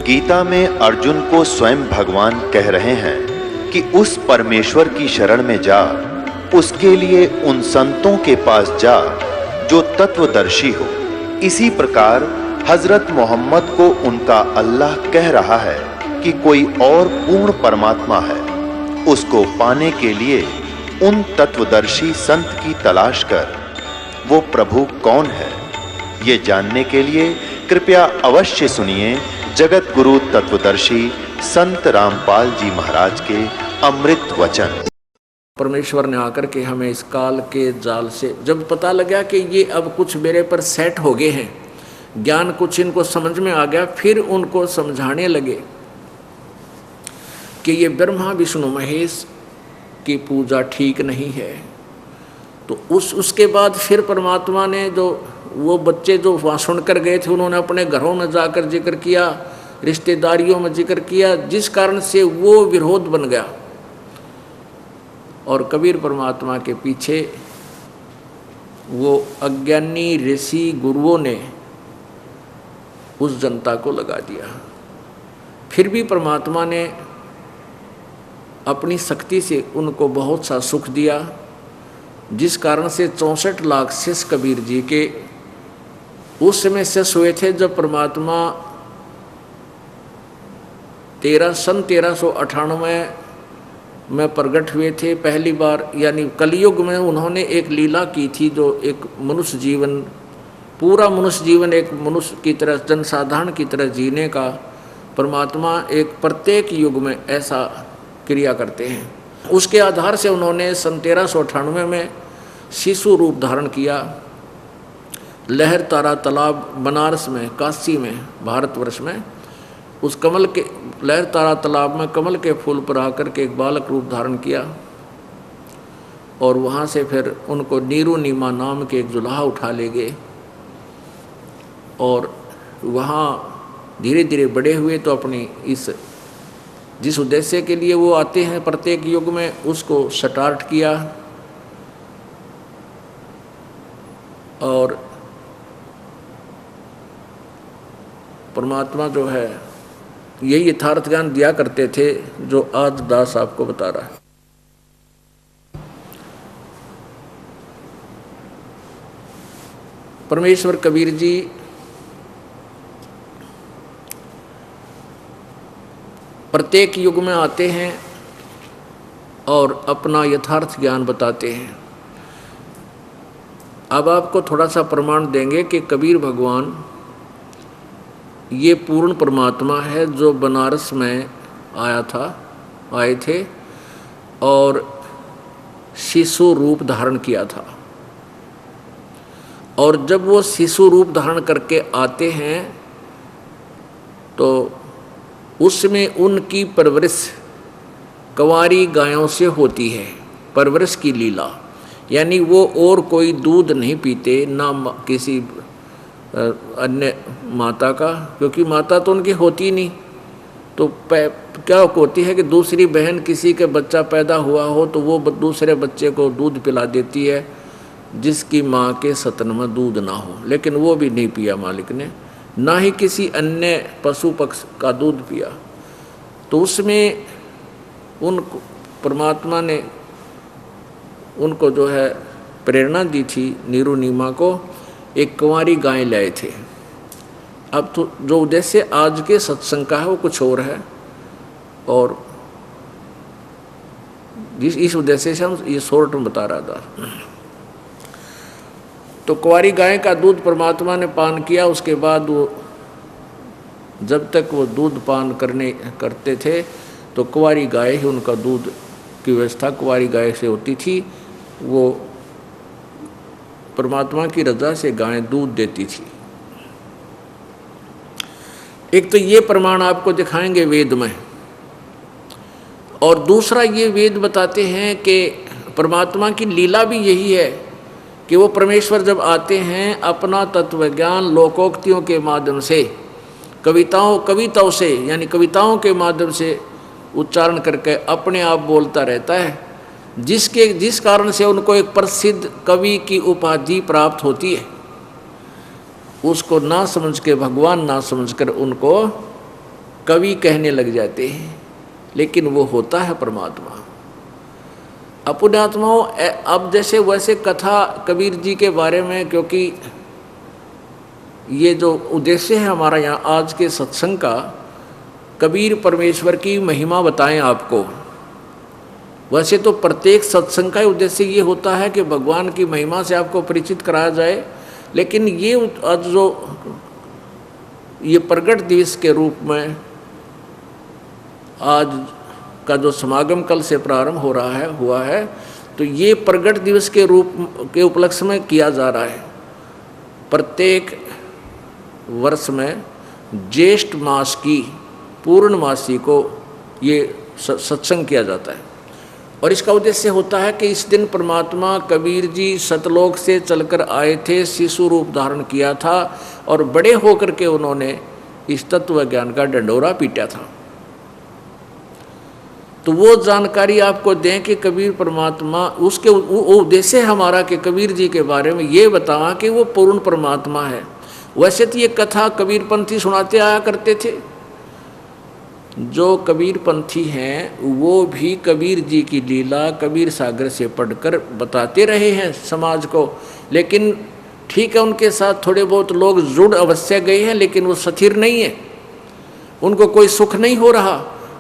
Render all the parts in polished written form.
गीता में अर्जुन को स्वयं भगवान कह रहे हैं कि उस परमेश्वर की शरण में जा, उसके लिए उन संतों के पास जा जो तत्वदर्शी हो। इसी प्रकार हजरत मोहम्मद को उनका अल्लाह कह रहा है कि कोई और पूर्ण परमात्मा है, उसको पाने के लिए उन तत्वदर्शी संत की तलाश कर। वो प्रभु कौन है, ये जानने के लिए कृपया अवश्य सुनिए जगत गुरु तत्वदर्शी संत रामपाल जी महाराज के अमृत वचन। परमेश्वर ने आकर के हमें इस काल के जाल से जब पता लगा कि ये अब कुछ मेरे पर सेट हो गए हैं, ज्ञान कुछ इनको समझ में आ गया, फिर उनको समझाने लगे कि ये ब्रह्मा विष्णु महेश की पूजा ठीक नहीं है। तो उसके बाद फिर परमात्मा ने जो वो बच्चे जो वहाँ सुन कर गए थे, उन्होंने अपने घरों में जाकर जिक्र किया, रिश्तेदारियों में जिक्र किया, जिस कारण से वो विरोध बन गया। और कबीर परमात्मा के पीछे वो अज्ञानी ऋषि गुरुओं ने उस जनता को लगा दिया। फिर भी परमात्मा ने अपनी शक्ति से उनको बहुत सा सुख दिया, जिस कारण से 64 लाख शिष्य कबीर जी के उस समय शिष्य हुए थे जब परमात्मा 1398 में प्रकट हुए थे पहली बार। यानी कलयुग में उन्होंने एक लीला की थी, जो एक मनुष्य जीवन, पूरा मनुष्य जीवन एक मनुष्य की तरह, जनसाधारण की तरह जीने का परमात्मा एक प्रत्येक युग में ऐसा क्रिया करते हैं। उसके आधार से उन्होंने सन 1398 में शिशु रूप धारण किया। लहर तारा तालाब बनारस में, काशी में, भारतवर्ष में, उस कमल के लहर तारा तालाब में कमल के फूल पर आकर के एक बालक रूप धारण किया। और वहाँ से फिर उनको नीरू नीमा नाम के एक जुलाहा उठा ले गए और वहाँ धीरे धीरे बड़े हुए। तो अपनी इस जिस उद्देश्य के लिए वो आते हैं प्रत्येक युग में, उसको स्टार्ट किया। और परमात्मा जो है यही यथार्थ ज्ञान दिया करते थे जो आज दास आपको बता रहा है। परमेश्वर कबीर जी प्रत्येक युग में आते हैं और अपना यथार्थ ज्ञान बताते हैं। अब आपको थोड़ा सा प्रमाण देंगे कि कबीर भगवान ये पूर्ण परमात्मा है जो बनारस में आए थे और शिशु रूप धारण किया था। और जब वो शिशु रूप धारण करके आते हैं तो उसमें उनकी परवरिश कंवारी गायों से होती है, परवरिश की लीला। यानी वो और कोई दूध नहीं पीते, ना किसी अन्य माता का, क्योंकि माता तो उनकी होती नहीं। तो क्या होती है कि दूसरी बहन किसी के बच्चा पैदा हुआ हो तो वो दूसरे बच्चे को दूध पिला देती है जिसकी माँ के सतन में दूध ना हो। लेकिन वो भी नहीं पिया मालिक ने, ना ही किसी अन्य पशु पक्षी का दूध पिया। तो उसमें उन परमात्मा ने उनको जो है प्रेरणा दी थी, नीरू नीमा को एक कुंवारी गाय लाए थे। अब तो जो उद्देश्य आज के सत्संग का है वो कुछ और है, और इस उद्देश्य से हम ये शॉर्ट में बता रहा था। तो कुंवारी गाय का दूध परमात्मा ने पान किया। उसके बाद वो जब तक वो दूध पान करते थे तो कुंवारी गाय ही उनका दूध की व्यवस्था कुंवारी गाय से होती थी। वो परमात्मा की रजा से गाय दूध देती थी। एक तो ये प्रमाण आपको दिखाएंगे वेद में, और दूसरा ये वेद बताते हैं कि परमात्मा की लीला भी यही है कि वो परमेश्वर जब आते हैं अपना तत्व ज्ञान लोकोक्तियों के माध्यम से, कविताओं से, यानी कविताओं के माध्यम से उच्चारण करके अपने आप बोलता रहता है, जिस कारण से उनको एक प्रसिद्ध कवि की उपाधि प्राप्त होती है। उसको ना समझ के, भगवान ना समझकर उनको कवि कहने लग जाते हैं, लेकिन वो होता है परमात्मा। अपने आत्माओं, अब जैसे वैसे कथा कबीर जी के बारे में, क्योंकि ये जो उद्देश्य है हमारा यहाँ आज के सत्संग का, कबीर परमेश्वर की महिमा बताएं आपको। वैसे तो प्रत्येक सत्संग का उद्देश्य ये होता है कि भगवान की महिमा से आपको परिचित कराया जाए, लेकिन ये आज जो ये प्रगट दिवस के रूप में आज का जो समागम कल से प्रारंभ हुआ है, तो ये प्रगट दिवस के रूप के उपलक्ष्य में किया जा रहा है। प्रत्येक वर्ष में ज्येष्ठ मास की पूर्णमासी को ये सत्संग किया जाता है, और इसका उद्देश्य होता है कि इस दिन परमात्मा कबीर जी सतलोक से चलकर आए थे, शिशु रूप धारण किया था, और बड़े होकर के उन्होंने इस तत्व ज्ञान का डंडोरा पीटा था। तो वो जानकारी आपको दें कि कबीर परमात्मा, उसके वो उद्देश्य हमारा कि कबीर जी के बारे में ये बतावा कि वो पूर्ण परमात्मा है। वैसे तो ये कथा कबीर पंथी सुनाते आया करते थे। जो कबीर पंथी हैं वो भी कबीर जी की लीला कबीर सागर से पढ़कर बताते रहे हैं समाज को, लेकिन ठीक है उनके साथ थोड़े बहुत लोग जुड़ अवश्य गए हैं, लेकिन वो स्थिर नहीं है, उनको कोई सुख नहीं हो रहा,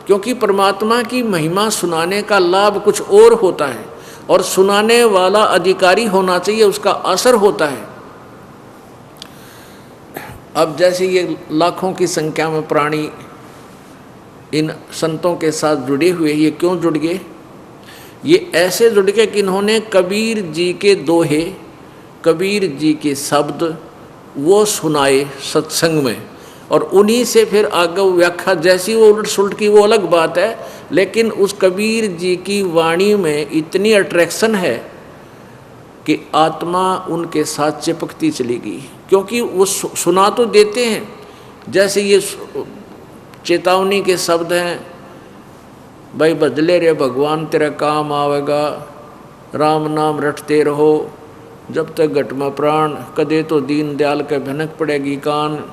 क्योंकि परमात्मा की महिमा सुनाने का लाभ कुछ और होता है, और सुनाने वाला अधिकारी होना चाहिए, उसका असर होता है। अब जैसे ये लाखों की संख्या में प्राणी इन संतों के साथ जुड़े हुए, ये क्यों जुड़ गए? ये ऐसे जुड़ गए कि इन्होंने कबीर जी के दोहे, कबीर जी के शब्द वो सुनाए सत्संग में, और उन्हीं से फिर आगे व्याख्या, जैसी वो उलट सुलट की वो अलग बात है, लेकिन उस कबीर जी की वाणी में इतनी अट्रैक्शन है कि आत्मा उनके साथ चिपकती चली गई, क्योंकि वो सुना तो देते हैं। जैसे ये चेतावनी के शब्द हैं, भाई बदले रे भगवान तेरा काम आवेगा, राम नाम रटते रहो जब तक घट में प्राण, कदे तो दीन दयाल के भनक पड़ेगी कान।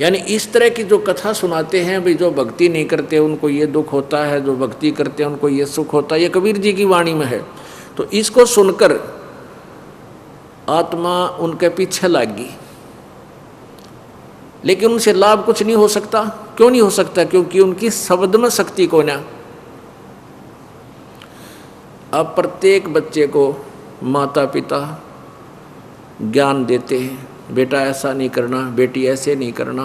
यानी इस तरह की जो कथा सुनाते हैं, भाई जो भक्ति नहीं करते उनको ये दुख होता है, जो भक्ति करते हैं उनको ये सुख होता है, ये कबीर जी की वाणी में है। तो इसको सुनकर आत्मा उनके पीछे लगी, लेकिन उनसे लाभ कुछ नहीं हो सकता। क्यों नहीं हो सकता? क्योंकि उनकी शब्द में शक्ति को ना। अब प्रत्येक बच्चे को माता पिता ज्ञान देते हैं, बेटा ऐसा नहीं करना, बेटी ऐसे नहीं करना,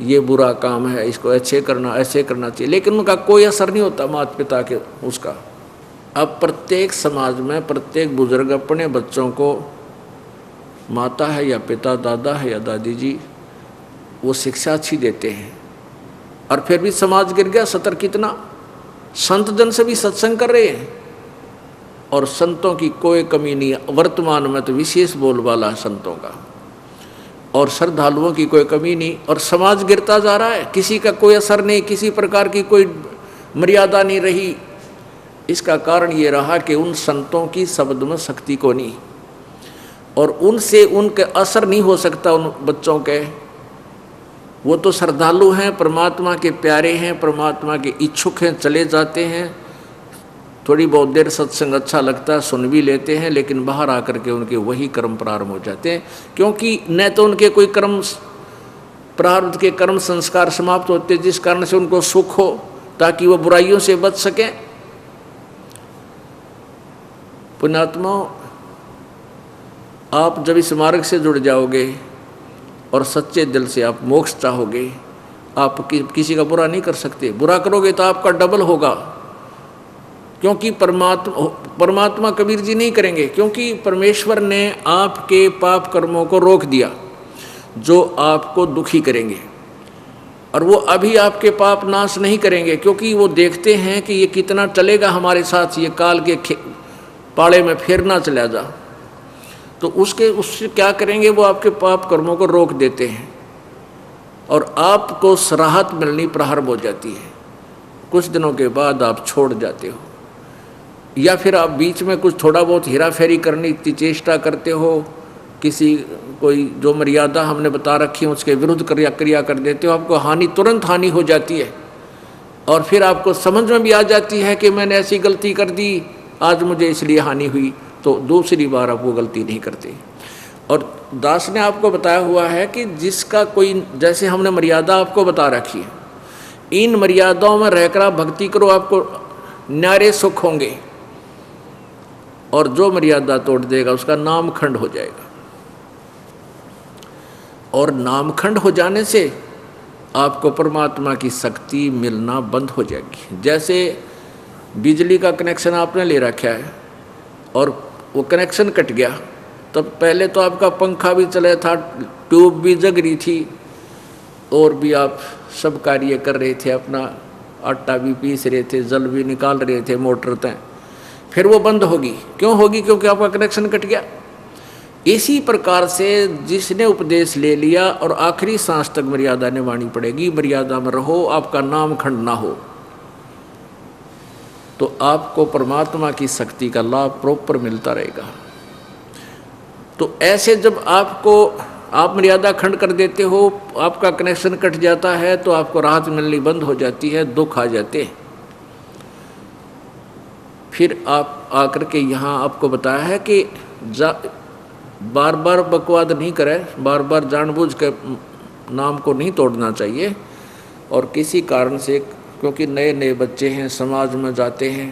ये बुरा काम है, इसको ऐसे करना, ऐसे करना चाहिए, लेकिन उनका कोई असर नहीं होता माता पिता के उसका। अब प्रत्येक समाज में प्रत्येक बुजुर्ग अपने बच्चों को, माता है या पिता, दादा है या दादी जी, वो शिक्षा अच्छी देते हैं, और फिर भी समाज गिर गया। सतर कितना संत जन से भी सत्संग कर रहे हैं, और संतों की कोई कमी नहीं है। वर्तमान में तो विशेष बोलबाला संतों का, और श्रद्धालुओं की कोई कमी नहीं, और समाज गिरता जा रहा है, किसी का कोई असर नहीं, किसी प्रकार की कोई मर्यादा नहीं रही। इसका कारण ये रहा कि उन संतों की शब्द में शक्ति को नहीं, और उनसे उनके असर नहीं हो सकता उन बच्चों के। वो तो श्रद्धालु हैं, परमात्मा के प्यारे हैं, परमात्मा के इच्छुक हैं, चले जाते हैं, थोड़ी बहुत देर सत्संग अच्छा लगता है, सुन भी लेते हैं, लेकिन बाहर आकर के उनके वही कर्म प्रारंभ हो जाते हैं, क्योंकि न तो उनके कोई कर्म प्रारब्ध के कर्म संस्कार समाप्त होते जिस कारण से उनको सुख हो, ताकि वो बुराइयों से बच सकें। पुण्यात्माओं, आप जब इस मार्ग से जुड़ जाओगे और सच्चे दिल से आप मोक्ष चाहोगे, आप किसी का बुरा नहीं कर सकते। बुरा करोगे तो आपका डबल होगा, क्योंकि परमात्मा कबीर जी नहीं करेंगे, क्योंकि परमेश्वर ने आपके पाप कर्मों को रोक दिया जो आपको दुखी करेंगे, और वो अभी आपके पाप नाश नहीं करेंगे, क्योंकि वो देखते हैं कि ये कितना चलेगा हमारे साथ, ये काल के पाड़े में फिर ना चला जा। तो उससे क्या करेंगे, वो आपके पाप कर्मों को रोक देते हैं, और आपको राहत मिलनी प्रारंभ हो जाती है। कुछ दिनों के बाद आप छोड़ जाते हो, या फिर आप बीच में कुछ थोड़ा बहुत हेरा फेरी करने की चेष्टा करते हो, किसी कोई जो मर्यादा हमने बता रखी है उसके विरुद्ध क्रिया कर देते हो, आपको तुरंत हानि हो जाती है और फिर आपको समझ में भी आ जाती है कि मैंने ऐसी गलती कर दी, आज मुझे इसलिए हानि हुई, तो दूसरी बार आप वो गलती नहीं करते। और दास ने आपको बताया हुआ है कि जिसका कोई, जैसे हमने मर्यादा आपको बता रखी है, इन मर्यादाओं में रहकर आप भक्ति करो, आपको न्यारे सुख होंगे। और जो मर्यादा तोड़ देगा उसका नामखंड हो जाएगा, और नामखंड हो जाने से आपको परमात्मा की शक्ति मिलना बंद हो जाएगी। जैसे बिजली का कनेक्शन आपने ले रखा है और वो कनेक्शन कट गया, तब पहले तो आपका पंखा भी चला था, ट्यूब भी जग रही थी और भी आप सब कार्य कर रहे थे, अपना आटा भी पीस रहे थे, जल भी निकाल रहे थे मोटर तक, फिर वो बंद होगी। क्यों होगी? क्योंकि आपका कनेक्शन कट गया। इसी प्रकार से जिसने उपदेश ले लिया और आखिरी सांस तक मर्यादा निभानी पड़ेगी, मर्यादा में रहो, आपका नाम खंड ना हो, तो आपको परमात्मा की शक्ति का लाभ प्रॉपर मिलता रहेगा। तो ऐसे जब आप मर्यादा खंड कर देते हो, आपका कनेक्शन कट जाता है, तो आपको राहत मिलनी बंद हो जाती है, दुख आ जाते हैं। फिर आप आकर के यहाँ आपको बताया है कि बार बार बकवाद नहीं करें, बार बार जानबूझ के नाम को नहीं तोड़ना चाहिए। और किसी कारण से, क्योंकि नए नए बच्चे हैं, समाज में जाते हैं,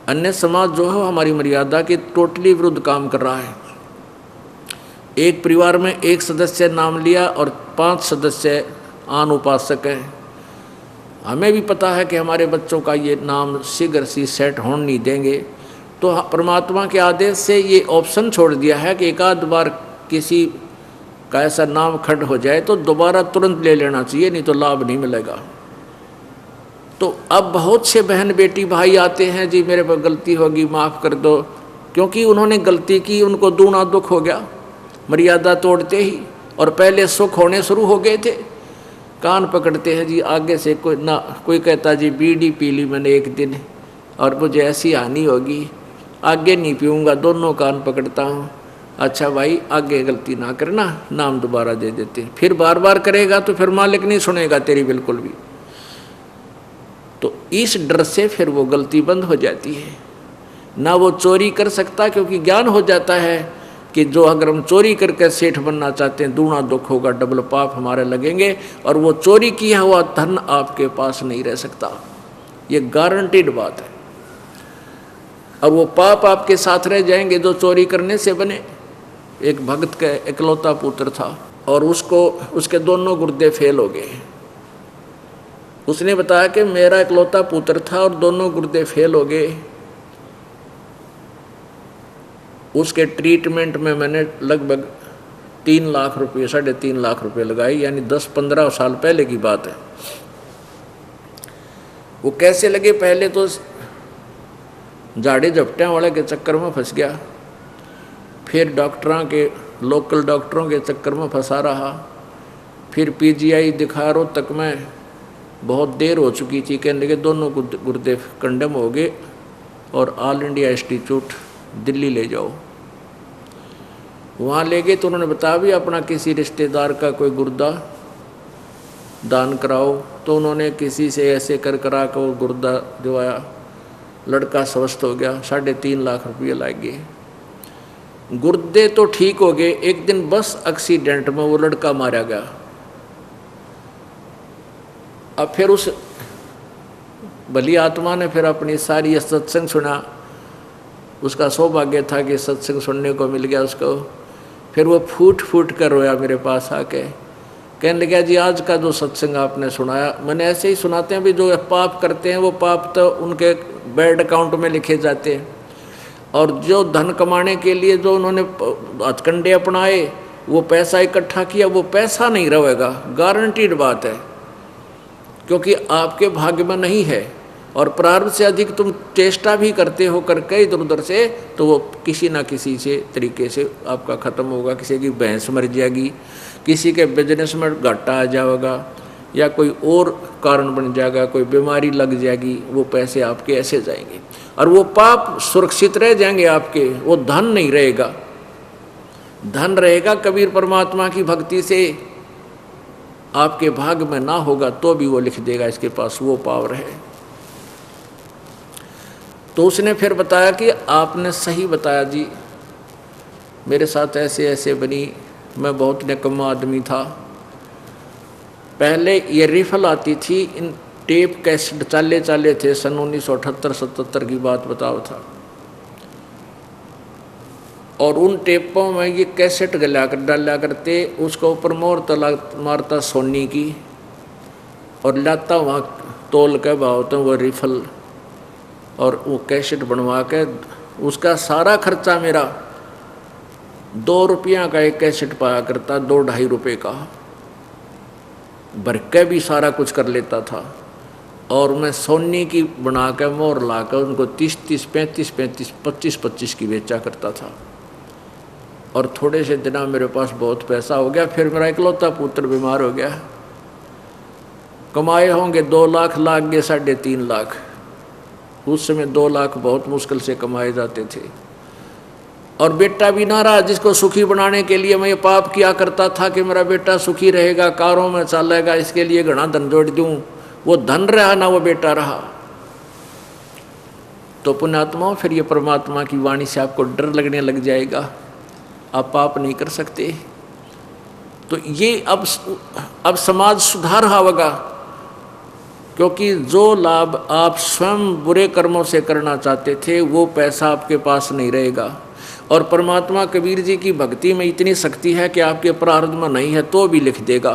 अन्य समाज जो है हमारी मर्यादा के टोटली विरुद्ध काम कर रहा है। एक परिवार में एक सदस्य नाम लिया और 5 सदस्य आन उपासक हैं। हमें भी पता है कि हमारे बच्चों का ये नाम शीघ्र सी सेट होने नहीं देंगे, तो परमात्मा के आदेश से ये ऑप्शन छोड़ दिया है कि एक आध बार किसी का ऐसा नाम खंड हो जाए तो दोबारा तुरंत ले लेना चाहिए, नहीं तो लाभ नहीं मिलेगा। तो अब बहुत से बहन बेटी भाई आते हैं, जी मेरे पर गलती होगी, माफ़ कर दो, क्योंकि उन्होंने गलती की, उनको दूना दुख हो गया मर्यादा तोड़ते ही, और पहले सुख होने शुरू हो गए थे। कान पकड़ते हैं जी, आगे से कोई कहता जी बीड़ी पी ली मैंने एक दिन और मुझे ऐसी हानि होगी, आगे नहीं पीऊँगा, दोनों कान पकड़ता हूँ। अच्छा भाई, आगे गलती ना करना, नाम दोबारा दे देते हैं। फिर बार बार करेगा तो फिर मालिक नहीं सुनेगा तेरी बिल्कुल भी। तो इस डर से फिर वो गलती बंद हो जाती है, ना वो चोरी कर सकता, क्योंकि ज्ञान हो जाता है कि जो अगर हम चोरी करके सेठ बनना चाहते हैं, दूना दुख होगा, डबल पाप हमारे लगेंगे, और वो चोरी किया हुआ धन आपके पास नहीं रह सकता, ये गारंटीड बात है। और वो पाप आपके साथ रह जाएंगे जो चोरी करने से बने। एक भक्त का इकलौता पुत्र था और उसके दोनों गुर्दे फेल हो गए। उसने बताया कि मेरा इकलौता पुत्र था और दोनों गुर्दे फेल हो गए। उसके ट्रीटमेंट में मैंने लगभग 3 लाख रुपये, 3.5 लाख रुपये लगाए, यानी 10-15 साल पहले की बात है। वो कैसे लगे? पहले तो झाड़े झपटियाँ वाले के चक्कर में फंस गया, फिर लोकल डॉक्टरों के चक्कर में फंसा रहा, फिर पीजीआई दिखा रोहतक में, बहुत देर हो चुकी थी, कहने लगे दोनों गुर्दे कंडम हो गए और ऑल इंडिया इंस्टीट्यूट दिल्ली ले जाओ। वहाँ ले गए तो उन्होंने बताया भी अपना किसी रिश्तेदार का कोई गुर्दा दान कराओ। तो उन्होंने किसी से ऐसे करा कर वो गुर्दा दिवाया, लड़का स्वस्थ हो गया, 3.5 लाख रुपये लग गए। गुर्दे तो ठीक हो गए, एक दिन बस एक्सीडेंट में वो लड़का मारा गया। अब फिर उस भली आत्मा ने फिर अपनी सारी सत्संग सुना, उसका सौभाग्य था कि सत्संग सुनने को मिल गया उसको। फिर वो फूट फूट कर रोया मेरे पास आके, कहने लगा जी आज का जो सत्संग आपने सुनाया, मैंने ऐसे ही सुनाते हैं भी जो पाप करते हैं वो पाप तो उनके बैड अकाउंट में लिखे जाते हैं, और जो धन कमाने के लिए जो उन्होंने हथकंडे अपनाए, वो पैसा इकट्ठा किया, वो पैसा नहीं रहेगा, गारंटीड बात है, क्योंकि आपके भाग्य में नहीं है। और प्रारब्ध से अधिक तुम चेष्टा भी करते हो करके इधर उधर से, तो वो किसी ना किसी से तरीके से आपका ख़त्म होगा। किसी की भैंस मर जाएगी, किसी के बिजनेस में घाटा आ जाएगा, या कोई और कारण बन जाएगा, कोई बीमारी लग जाएगी, वो पैसे आपके ऐसे जाएंगे और वो पाप सुरक्षित रह जाएंगे आपके, वो धन नहीं रहेगा। धन रहेगा कबीर परमात्मा की भक्ति से आपके भाग में ना होगा तो भी वो लिख देगा, इसके पास वो पावर है। तो उसने फिर बताया कि आपने सही बताया जी, मेरे साथ ऐसे ऐसे बनी, मैं बहुत निकम्मा आदमी था। पहले ये रिफल आती थी, इन टेप कैसेट चाले थे, सन 1978-77 की बात बताओ था। और उन टेपों में ये कैसेट गला कर डाला करते, उसको ऊपर मोर तला मारता सोनी की और लाता वहाँ तोल के भावता वो रिफल और वो कैसेट बनवा के, उसका सारा खर्चा मेरा 2 रुपया का एक कैसेट पाया करता, 2-2.5 रुपये का भर के भी सारा कुछ कर लेता था। और मैं सोनी की बना के मोर ला कर उनको 30-30, 35-35, 25-25 की बेचा करता था। और थोड़े से दिनों मेरे पास बहुत पैसा हो गया। फिर मेरा इकलौता पुत्र बीमार हो गया, कमाए होंगे 2 लाख, लाख गए 3.5 लाख। उस समय 2 लाख बहुत मुश्किल से कमाए जाते थे। और बेटा भी ना रहा, जिसको सुखी बनाने के लिए मैं ये पाप किया करता था कि मेरा बेटा सुखी रहेगा, कारों में चलेगा, इसके लिए घना धन जोड़ दूं, वो धन रहा ना वो बेटा रहा। तो पुण्यात्मा, फिर ये परमात्मा की वाणी से आपको डर लगने लग जाएगा, आप पाप नहीं कर सकते। तो ये अब समाज सुधार होगा, क्योंकि जो लाभ आप स्वयं बुरे कर्मों से करना चाहते थे वो पैसा आपके पास नहीं रहेगा। और परमात्मा कबीर जी की भक्ति में इतनी शक्ति है कि आपके प्रारब्ध में नहीं है तो भी लिख देगा,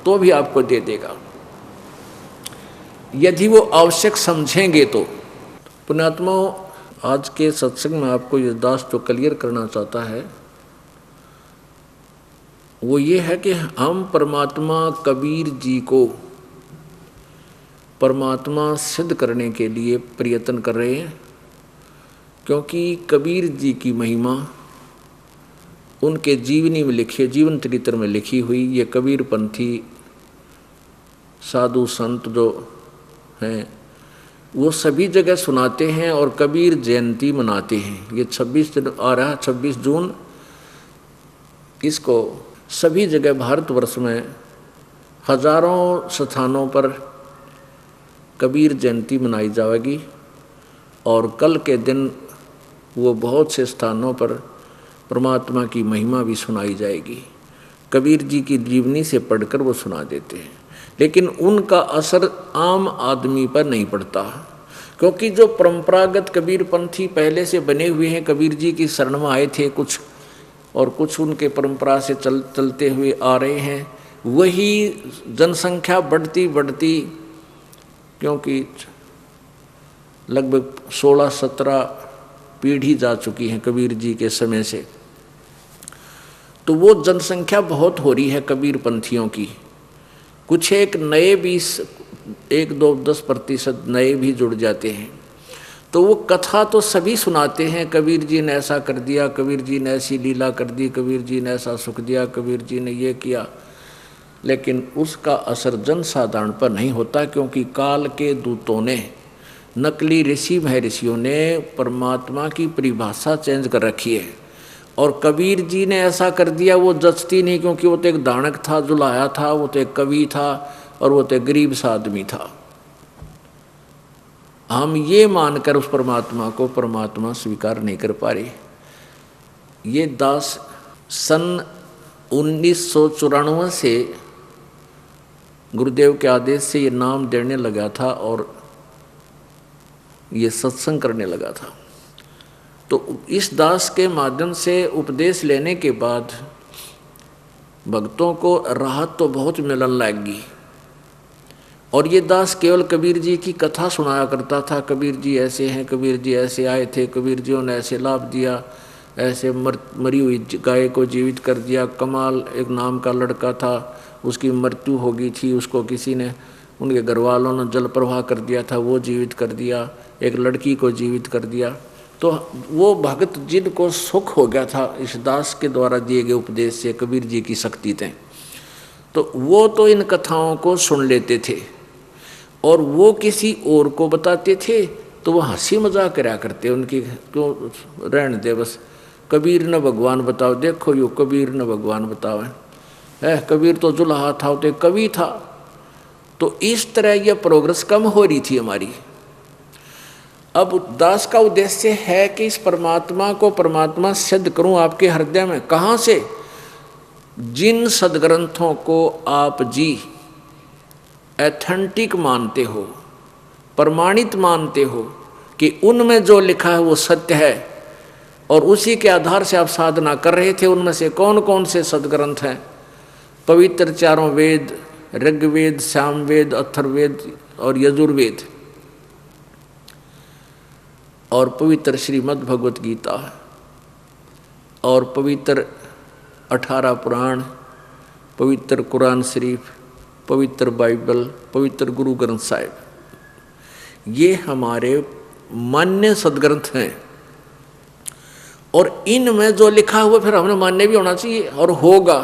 तो भी आपको दे देगा, यदि वो आवश्यक समझेंगे तो। पुण्यात्मा, आज के सत्संग में आपको ये दास जो क्लियर करना चाहता है वो ये है कि हम परमात्मा कबीर जी को परमात्मा सिद्ध करने के लिए प्रयत्न कर रहे हैं, क्योंकि कबीर जी की महिमा उनके जीवनी में लिखी, जीवन चरित्र में लिखी हुई, ये कबीर पंथी साधु संत जो हैं वो सभी जगह सुनाते हैं और कबीर जयंती मनाते हैं। ये 26 दिन आ रहा है, 26 जून, इसको सभी जगह भारतवर्ष में हजारों स्थानों पर कबीर जयंती मनाई जाएगी। और कल के दिन वो बहुत से स्थानों पर परमात्मा की महिमा भी सुनाई जाएगी। कबीर जी की जीवनी से पढ़कर वो सुना देते हैं, लेकिन उनका असर आम आदमी पर नहीं पड़ता, क्योंकि जो परंपरागत कबीर पंथी पहले से बने हुए हैं, कबीर जी की शरण में आए थे कुछ, और कुछ उनके परंपरा से चलते हुए आ रहे हैं, वही जनसंख्या बढ़ती, क्योंकि लगभग 16-17 पीढ़ी जा चुकी हैं कबीर जी के समय से, तो वो जनसंख्या बहुत हो रही है कबीर पंथियों की। कुछ एक नए भी 1-2-10% नए भी जुड़ जाते हैं। तो वो कथा तो सभी सुनाते हैं, कबीर जी ने ऐसा कर दिया, कबीर जी ने ऐसी लीला कर दी, कबीर जी ने ऐसा सुख दिया, कबीर जी ने ये किया, लेकिन उसका असर जनसाधारण पर नहीं होता, क्योंकि काल के दूतों ने, नकली ऋषि महर्षियों ने परमात्मा की परिभाषा चेंज कर रखी है। और कबीर जी ने ऐसा कर दिया वो जचती नहीं, क्योंकि वो तो एक दानक था, जुलाया था, वो तो एक कवि था, और वो तो एक गरीब सा आदमी था। हम ये मानकर उस परमात्मा को परमात्मा स्वीकार नहीं कर पा रहे। ये दास सन 1994 से गुरुदेव के आदेश से ये नाम देने लगा था और ये सत्संग करने लगा था। तो इस दास के माध्यम से उपदेश लेने के बाद भक्तों को राहत तो बहुत मिलने लगी। और ये दास केवल कबीर जी की कथा सुनाया करता था, कबीर जी ऐसे हैं, कबीर जी ऐसे आए थे, कबीर जी ने ऐसे लाभ दिया, ऐसे मरी हुई गाय को जीवित कर दिया। कमाल एक नाम का लड़का था, उसकी मृत्यु हो गई थी, उसको किसी ने, उनके घर वालों ने जल प्रवाह कर दिया था, वो जीवित कर दिया। एक लड़की को जीवित कर दिया। तो वो भक्त जिनको सुख हो गया था इस दास के द्वारा दिए गए उपदेश से, कबीर जी की शक्ति थे, तो वो तो इन कथाओं को सुन लेते थे और वो किसी और को बताते थे, तो वो हंसी मजाक करा करते, उनकी क्यों रहने दे बस, कबीर ने भगवान बताओ, देखो यो कबीर ने भगवान बताओ है, कबीर तो जुल्हा था, तो कवि था। तो इस तरह यह प्रोग्रेस कम हो रही थी हमारी। अब दास का उद्देश्य है कि इस परमात्मा को परमात्मा सिद्ध करूं आपके हृदय में। कहाँ से? जिन सदग्रंथों को आप जी एथेंटिक मानते हो, प्रमाणित मानते हो कि उनमें जो लिखा है वो सत्य है, और उसी के आधार से आप साधना कर रहे थे। उनमें से कौन कौन से सदग्रंथ हैं? पवित्र चारों वेद, ऋग्वेद, सामवेद, अथर्ववेद और यजुर्वेद, और पवित्र श्रीमद् भगवत गीता, और पवित्र 18 पुराण, पवित्र कुरान शरीफ, पवित्र बाइबल, पवित्र गुरु ग्रंथ साहिब, ये हमारे मान्य सदग्रंथ हैं। और इनमें जो लिखा हुआ फिर हमने मान्य भी होना चाहिए और होगा।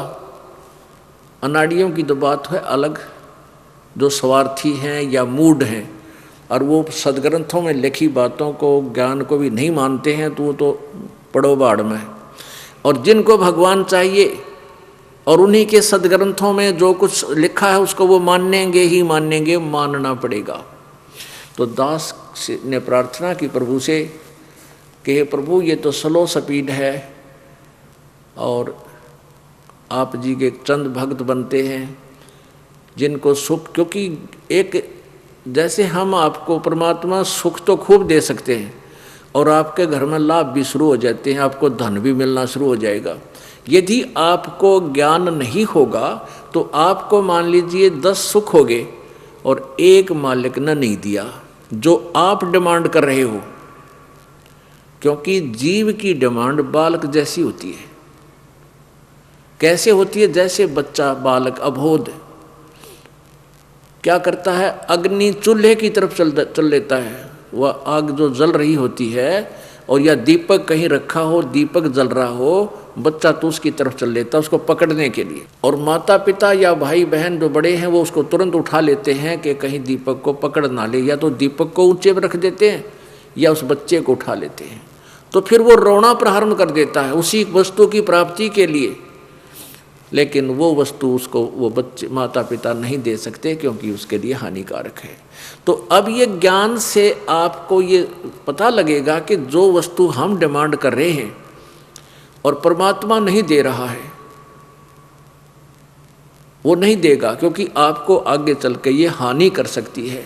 अनाड़ियों की तो बात है अलग, जो स्वार्थी हैं या मूढ़ हैं और वो सदग्रंथों में लिखी बातों को, ज्ञान को भी नहीं मानते हैं, तो वो तो पड़ो बाढ़ में। और जिनको भगवान चाहिए और उन्हीं के सदग्रंथों में जो कुछ लिखा है उसको वो मानेंगे ही मानेंगे, मानना पड़ेगा। तो दास ने प्रार्थना की प्रभु से कि हे प्रभु, ये तो स्लो स्पीड है और आप जी के चंद भक्त बनते हैं जिनको सुख, क्योंकि एक जैसे हम आपको परमात्मा सुख तो खूब दे सकते हैं और आपके घर में लाभ भी शुरू हो जाते हैं, आपको धन भी मिलना शुरू हो जाएगा। यदि आपको ज्ञान नहीं होगा तो आपको मान लीजिए 10 सुख हो गए और एक मालिक ने नहीं दिया जो आप डिमांड कर रहे हो, क्योंकि जीव की डिमांड बालक जैसी होती है। कैसे होती है? जैसे बच्चा बालक अबोध क्या करता है, अग्नि चूल्हे की तरफ चल लेता है। वह आग जो जल रही होती है और या दीपक कहीं रखा हो, दीपक जल रहा हो, बच्चा तो उसकी तरफ चल लेता है उसको पकड़ने के लिए। और माता पिता या भाई बहन जो बड़े हैं वो उसको तुरंत उठा लेते हैं कि कहीं दीपक को पकड़ ना ले, या तो दीपक को ऊंचे पर रख देते हैं या उस बच्चे को उठा लेते हैं। तो फिर वो रोना प्रारंभ कर देता है उसी वस्तु की प्राप्ति के लिए, लेकिन वो वस्तु उसको वो बच्चे माता पिता नहीं दे सकते क्योंकि उसके लिए हानिकारक है। तो अब ये ज्ञान से आपको ये पता लगेगा कि जो वस्तु हम डिमांड कर रहे हैं और परमात्मा नहीं दे रहा है, वो नहीं देगा, क्योंकि आपको आगे चल के ये हानि कर सकती है,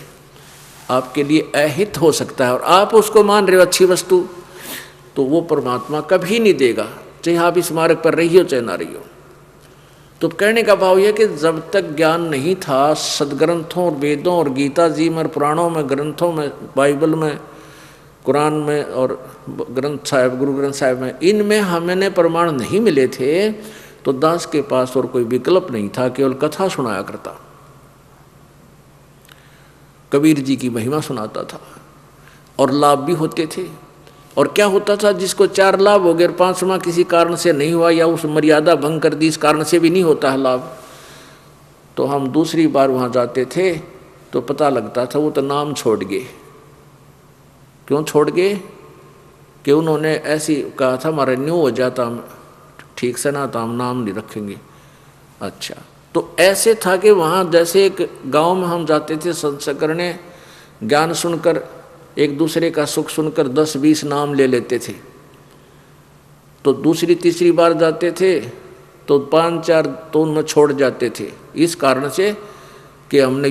आपके लिए अहित हो सकता है। और आप उसको मान रहे हो अच्छी वस्तु, तो वो परमात्मा कभी नहीं देगा, चाहे आप इस मार्ग पर रही हो चाहे ना रही हो। तो कहने का भाव यह कि जब तक ज्ञान नहीं था सदग्रंथों और वेदों और गीता जी में, पुराणों में, ग्रंथों में, बाइबल में, कुरान में और ग्रंथ साहिब, गुरु ग्रंथ साहिब में, इनमें हमें प्रमाण नहीं मिले थे, तो दास के पास और कोई विकल्प नहीं था, केवल कथा सुनाया करता। कबीर जी की महिमा सुनाता था और लाभ भी होते थे। और क्या होता था, जिसको 4 लाभ हो गए और 5वां किसी कारण से नहीं हुआ या उस मर्यादा भंग कर दी, इस कारण से भी नहीं होता है लाभ, तो हम दूसरी बार वहाँ जाते थे तो पता लगता था वो तो नाम छोड़ गए। क्यों छोड़ गए? कि उन्होंने ऐसी कहा था हमारा न्यू हो जाता ठीक से ना, तो हम नाम नहीं रखेंगे। अच्छा, तो ऐसे था कि वहाँ जैसे एक गांव में हम जाते थे सत्संग करने, ज्ञान सुनकर एक दूसरे का सुख सुनकर 10-20 नाम ले लेते थे। तो दूसरी तीसरी बार जाते थे तो 5-4 तो उनमें छोड़ जाते थे, इस कारण से कि हमने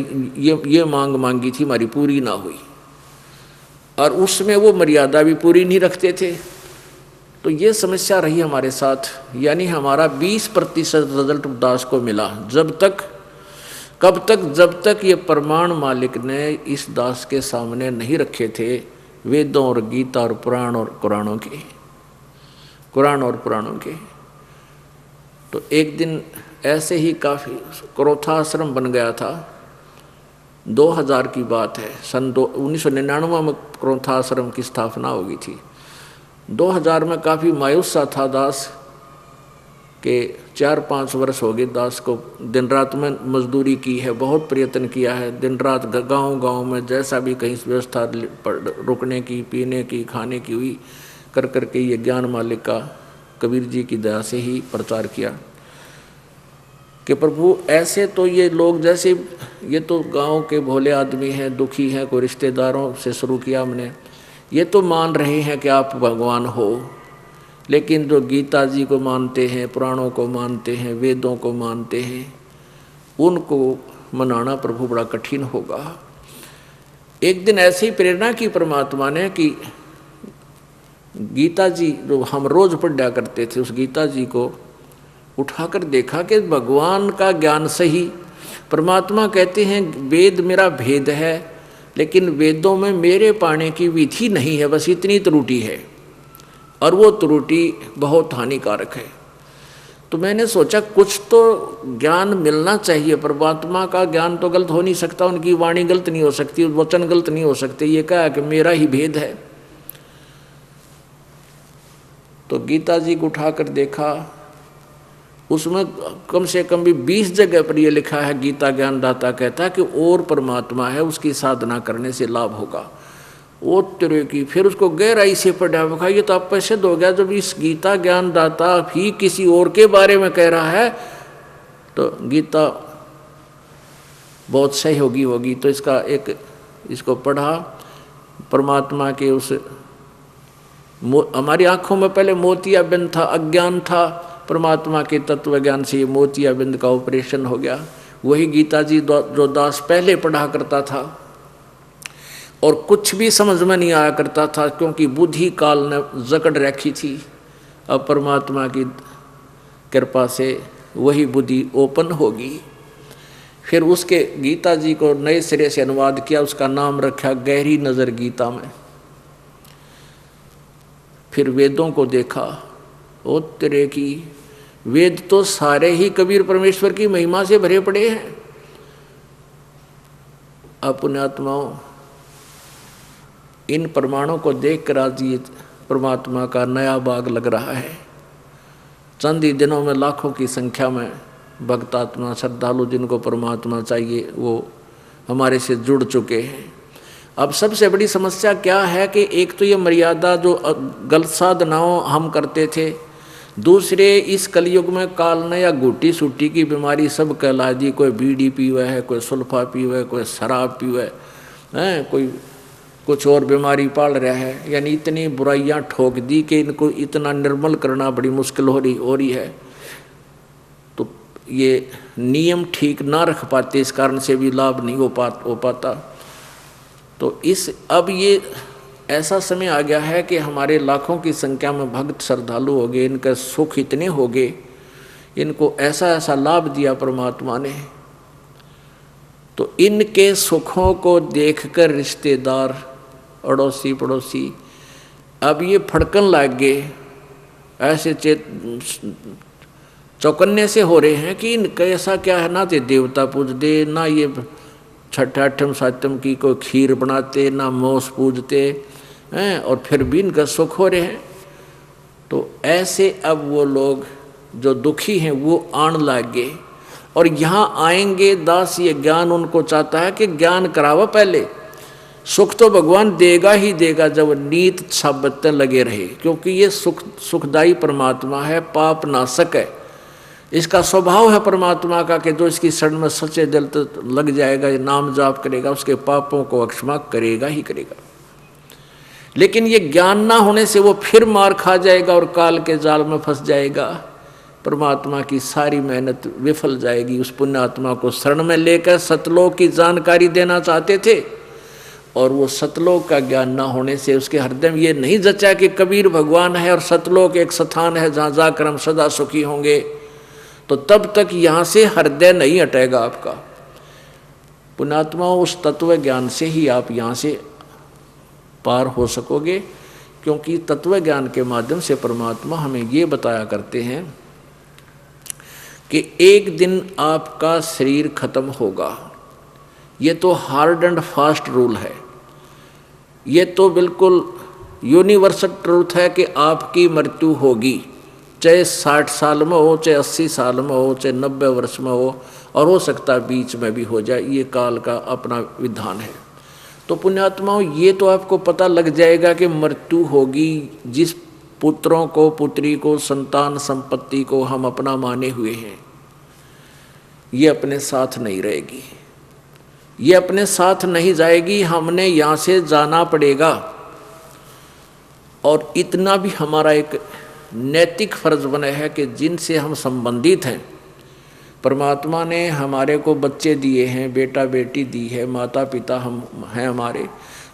ये मांग मांगी थी, हमारी पूरी ना हुई, और उसमें वो मर्यादा भी पूरी नहीं रखते थे। तो ये समस्या रही हमारे साथ, यानी हमारा 20% रिजल्ट दास को मिला। जब तक, कब तक? जब तक ये प्रमाण मालिक ने इस दास के सामने नहीं रखे थे, वेदों और गीता और पुराण और कुरानों के, कुरान और पुराणों के। तो एक दिन ऐसे ही काफ़ी क्रोथाश्रम बन गया था, 2000 की बात है, सन 1999 में क्रोथाश्रम की स्थापना हो गई थी। 2000 में काफ़ी मायूस सा था दास के 4-5 वर्ष हो गए दास को दिन रात में मजदूरी की है, बहुत प्रयत्न किया है, दिन रात गांव में जैसा भी कहीं व्यवस्था रुकने की, पीने की, खाने की हुई, कर करके ये ज्ञान मालिक का कबीर जी की दया से ही प्रचार किया कि प्रभु ऐसे तो ये लोग जैसे ये तो गांव के भोले आदमी हैं, दुखी हैं, कोई रिश्तेदारों से शुरू किया हमने, ये तो मान रहे हैं कि आप भगवान हो, लेकिन जो गीता जी को मानते हैं, पुराणों को मानते हैं, वेदों को मानते हैं, उनको मनाना प्रभु बड़ा कठिन होगा। एक दिन ऐसी ही प्रेरणा की परमात्मा ने कि गीता जी जो हम रोज पढ़ा करते थे, उस गीता जी को उठाकर देखा कि भगवान का ज्ञान सही। परमात्मा कहते हैं वेद मेरा भेद है, लेकिन वेदों में मेरे पाने की विधि नहीं है, बस इतनी त्रुटि है, और वो त्रुटि बहुत हानिकारक है। तो मैंने सोचा कुछ तो ज्ञान मिलना चाहिए। परमात्मा का ज्ञान तो गलत हो नहीं सकता, उनकी वाणी गलत नहीं हो सकती, वचन गलत नहीं हो सकते, ये कहा कि मेरा ही भेद है। तो गीता जी को उठाकर देखा, उसमें कम से कम भी 20 जगह पर ये लिखा है, गीता ज्ञानदाता कहता है कि और परमात्मा है, उसकी साधना करने से लाभ होगा। वो तेरे की फिर उसको गहराई से पढ़ा हुआ, ये तो आप सिद्ध हो गया। जब इस गीता ज्ञानदाता भी किसी और के बारे में कह रहा है तो गीता बहुत सहयोगी होगी। तो इसको पढ़ा, परमात्मा के उस हमारी आंखों में पहले मोतियाबिंद था, अज्ञान था, परमात्मा के तत्व ज्ञान से ये मोतियाबिंद का ऑपरेशन हो गया। वही गीता जी जो दास पहले पढ़ा करता था और कुछ भी समझ में नहीं आया करता था, क्योंकि बुद्धि काल ने जकड़ रखी थी। अब परमात्मा की कृपा से वही बुद्धि ओपन होगी। फिर उसके गीता जी को नए सिरे से अनुवाद किया, उसका नाम रखा गहरी नज़र गीता में। फिर वेदों को देखा, ओ तेरे की वेद तो सारे ही कबीर परमेश्वर की महिमा से भरे पड़े हैं। अब पुण्यात्माओं, इन प्रमाणों को देखकर आज ये परमात्मा का नया बाग लग रहा है। चंद ही दिनों में लाखों की संख्या में भक्तात्मा श्रद्धालु जिनको परमात्मा चाहिए वो हमारे से जुड़ चुके हैं। अब सबसे बड़ी समस्या क्या है कि एक तो ये मर्यादा जो गलत साधनाओं हम करते थे, दूसरे इस कलयुग में काल ने या घुटी सूटी की बीमारी सब कहला दी। कोई बीड़ी पीवे है, कोई सुल्फा पीवे है, कोई शराब पीवे है, कोई कुछ और बीमारी पाल रहा है। यानी इतनी बुराइयां ठोक दी कि इनको इतना निर्मल करना बड़ी मुश्किल हो रही है। तो ये नियम ठीक ना रख पाते, इस कारण से भी लाभ नहीं हो पाता। तो अब ये ऐसा समय आ गया है कि हमारे लाखों की संख्या में भक्त श्रद्धालु हो गए, इनके सुख इतने हो गए, इनको ऐसा लाभ दिया परमात्मा ने। तो इनके सुखों को देखकर रिश्तेदार, अड़ोसी पड़ोसी अब ये फड़कन लग गए, ऐसे चौकन्ने से हो रहे हैं कि इनका ऐसा क्या है, ना तो देवता पूजते, ना ये छठा अठम सातम की कोई खीर बनाते, ना मोस पूजते हैं, और फिर भी इनका सुख हो रहे हैं। तो ऐसे अब वो लोग जो दुखी हैं वो आण लग गए, और यहाँ आएंगे दास। ये ज्ञान उनको चाहता है कि ज्ञान करावा पहले, सुख तो भगवान देगा ही देगा जब नीत साबतन लगे रहे, क्योंकि ये सुखदायी परमात्मा है, पाप नाशक है। इसका स्वभाव है परमात्मा का कि जो इसकी शरण में सच्चे दिल तक लग जाएगा, ये नाम जाप करेगा, उसके पापों को क्षमा करेगा ही करेगा। लेकिन ये ज्ञान ना होने से वो फिर मार खा जाएगा और काल के जाल में फंस जाएगा। परमात्मा की सारी मेहनत विफल जाएगी। उस पुण्यात्मा को शरण में लेकर सतलोक की जानकारी देना चाहते थे, और वो सतलोक का ज्ञान ना होने से उसके हृदय में ये नहीं जचा कि कबीर भगवान है और सतलोक एक स्थान है जहाँ जाकर हम सदा सुखी होंगे। तो तब तक यहाँ से हृदय नहीं हटेगा आपका। पुण्यात्मा, उस तत्व ज्ञान से ही आप यहाँ से पार हो सकोगे, क्योंकि तत्व ज्ञान के माध्यम से परमात्मा हमें ये बताया करते हैं कि एक दिन आपका शरीर खत्म होगा। ये तो हार्ड एंड फास्ट रूल है, ये तो बिल्कुल यूनिवर्सल ट्रूथ है कि आपकी मृत्यु होगी, चाहे 60 साल में हो, चाहे 80 साल में हो, चाहे 90 वर्ष में हो, और हो सकता है बीच में भी हो जाए। ये काल का अपना विधान है। तो पुण्यात्माओं, ये तो आपको पता लग जाएगा कि मृत्यु होगी। जिस पुत्रों को, पुत्री को, संतान संपत्ति को हम अपना माने हुए हैं, ये अपने साथ नहीं रहेगी, ये अपने साथ नहीं जाएगी। हमने यहाँ से जाना पड़ेगा। और इतना भी हमारा एक नैतिक फर्ज बना है कि जिनसे हम संबंधित हैं, परमात्मा ने हमारे को बच्चे दिए हैं, बेटा बेटी दी है, माता पिता हम हैं हमारे,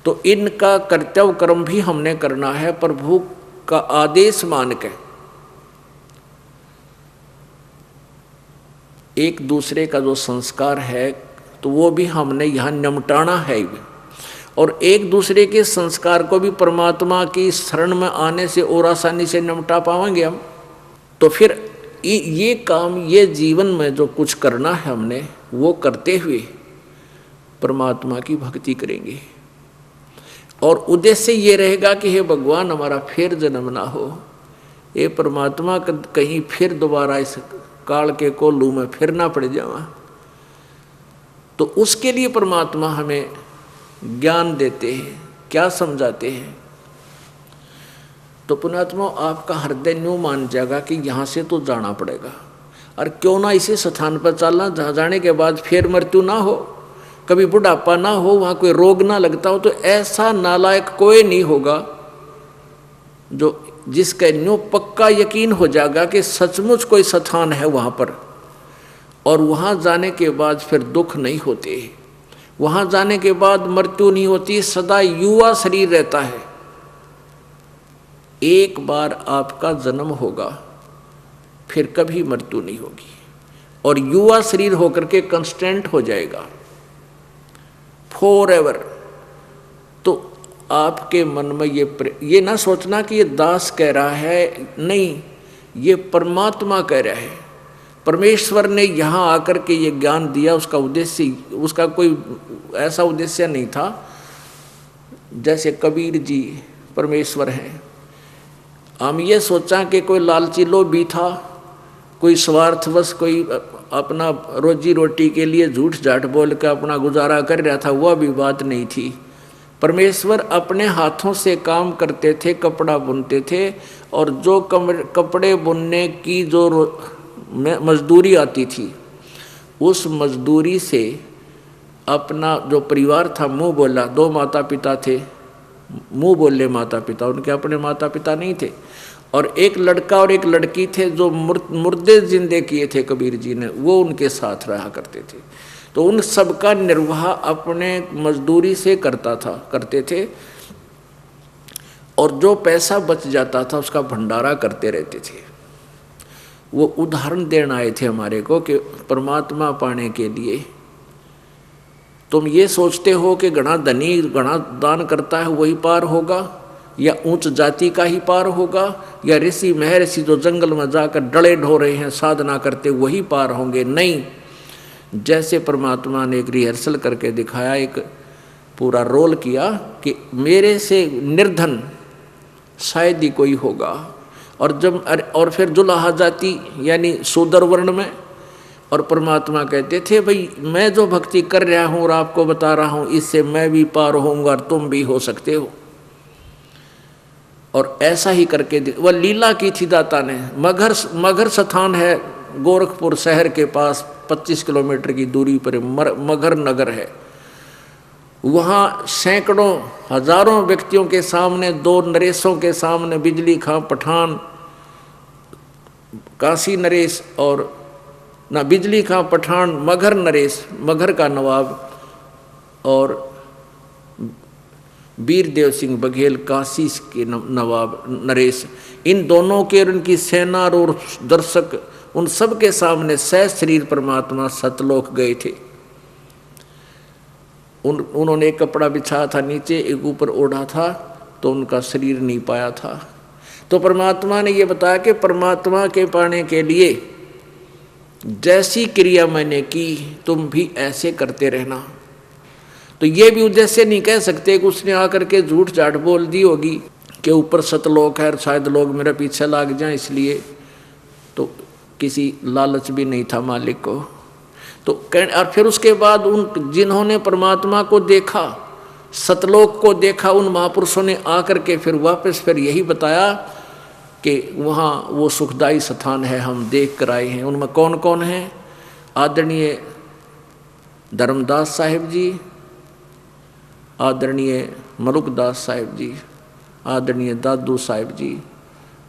तो इनका कर्तव्य कर्म भी हमने करना है प्रभु का आदेश मान के। एक दूसरे का जो संस्कार है तो वो भी हमने यहाँ निमटाना है। और एक दूसरे के संस्कार को भी परमात्मा की शरण में आने से और आसानी से निमटा पाएंगे हम। तो फिर ये काम, ये जीवन में जो कुछ करना है हमने, वो करते हुए परमात्मा की भक्ति करेंगे। और उद्देश्य ये रहेगा कि हे भगवान, हमारा फिर जन्म ना हो, ये परमात्मा कहीं फिर दोबारा इस काल के कोल्हू में फिर ना पड़ जावा। तो उसके लिए परमात्मा हमें ज्ञान देते हैं, क्या समझाते हैं। तो पुण्यात्मा, आपका हृदय न्यू मान जाएगा कि यहाँ से तो जाना पड़ेगा, और क्यों ना इसी स्थान पर चलना जहाँ जाने के बाद फिर मृत्यु ना हो, कभी बुढ़ापा ना हो, वहाँ कोई रोग ना लगता हो। तो ऐसा नालायक कोई नहीं होगा जो जिसका न्यू पक्का यकीन हो जाएगा कि सचमुच कोई स्थान है वहाँ पर, और वहाँ जाने के बाद फिर दुख नहीं होते, वहाँ जाने के बाद मृत्यु नहीं होती, सदा युवा शरीर रहता है। एक बार आपका जन्म होगा, फिर कभी मृत्यु नहीं होगी, और युवा शरीर होकर के कंस्टेंट हो जाएगा फॉर एवर। तो आपके मन में ये ना सोचना कि ये दास कह रहा है, नहीं, ये परमात्मा कह रहा है। परमेश्वर ने यहाँ आकर के ये ज्ञान दिया, उसका उद्देश्य, उसका कोई ऐसा उद्देश्य नहीं था जैसे कबीर जी परमेश्वर हैं। हम ये सोचा कि कोई लालची लोभी था, कोई स्वार्थवश, कोई अपना रोजी रोटी के लिए झूठ झाट बोल कर अपना गुजारा कर रहा था, वह भी बात नहीं थी। परमेश्वर अपने हाथों से काम करते थे, कपड़ा बुनते थे, और जो कपड़े बुनने की जो मजदूरी आती थी, उस मजदूरी से अपना जो परिवार था मुँह बोला। दो माता पिता थे, मुँह बोले माता पिता, उनके अपने माता पिता नहीं थे, और एक लड़का और एक लड़की थे जो मुर्दे जिंदे किए थे कबीर जी ने, वो उनके साथ रहा करते थे। तो उन सबका निर्वाह अपने मजदूरी से करते थे, और जो पैसा बच जाता था उसका भंडारा करते रहते थे। वो उदाहरण देना आए थे हमारे को कि परमात्मा पाने के लिए तुम ये सोचते हो कि घना धनी घना दान करता है वही पार होगा, या उच्च जाति का ही पार होगा, या ऋषि महर्षि जो जंगल में जाकर डले ढो रहे हैं साधना करते वही पार होंगे। नहीं, जैसे परमात्मा ने एक रिहर्सल करके दिखाया, एक पूरा रोल किया कि मेरे से निर्धन शायद ही कोई होगा। और फिर जुलाहा जाति यानी शूद्र वर्ण में, और परमात्मा कहते थे भाई मैं जो भक्ति कर रहा हूँ और आपको बता रहा हूँ, इससे मैं भी पार होऊंगा और तुम भी हो सकते हो। और ऐसा ही करके वह लीला की थी दाता ने। मगर स्थान है गोरखपुर शहर के पास 25 किलोमीटर की दूरी पर मगर नगर है। वहाँ सैकड़ों हजारों व्यक्तियों के सामने, दो नरेशों के सामने, बिजली खां पठान, काशी नरेश और ना बिजली खां पठान, मगर नरेश, मगर का नवाब, और वीरदेव सिंह बघेल काशी के नवाब नरेश, इन दोनों के और उनकी सेना और दर्शक, उन सब के सामने सह शरीर परमात्मा सतलोक गए थे। उन्होंने एक कपड़ा बिछाया था नीचे, एक ऊपर ओढ़ा था, तो उनका शरीर नहीं पाया था। तो परमात्मा ने ये बताया कि परमात्मा के पाने के लिए जैसी क्रिया मैंने की तुम भी ऐसे करते रहना। तो ये भी उद्देश्य नहीं कह सकते कि उसने आकर के झूठ झाट बोल दी होगी कि ऊपर सतलोक है, शायद लोग मेरे पीछे लाग जाएं, इसलिए। तो किसी लालच भी नहीं था मालिक को। तो और फिर उसके बाद उन जिन्होंने परमात्मा को देखा, सतलोक को देखा, उन महापुरुषों ने आकर के फिर वापस फिर यही बताया कि वहाँ वो सुखदायी स्थान है, हम देख कर आए हैं। उनमें कौन कौन है? आदरणीय धर्मदास साहिब जी, आदरणीय मलुकदास साहिब जी, आदरणीय दादू साहिब जी,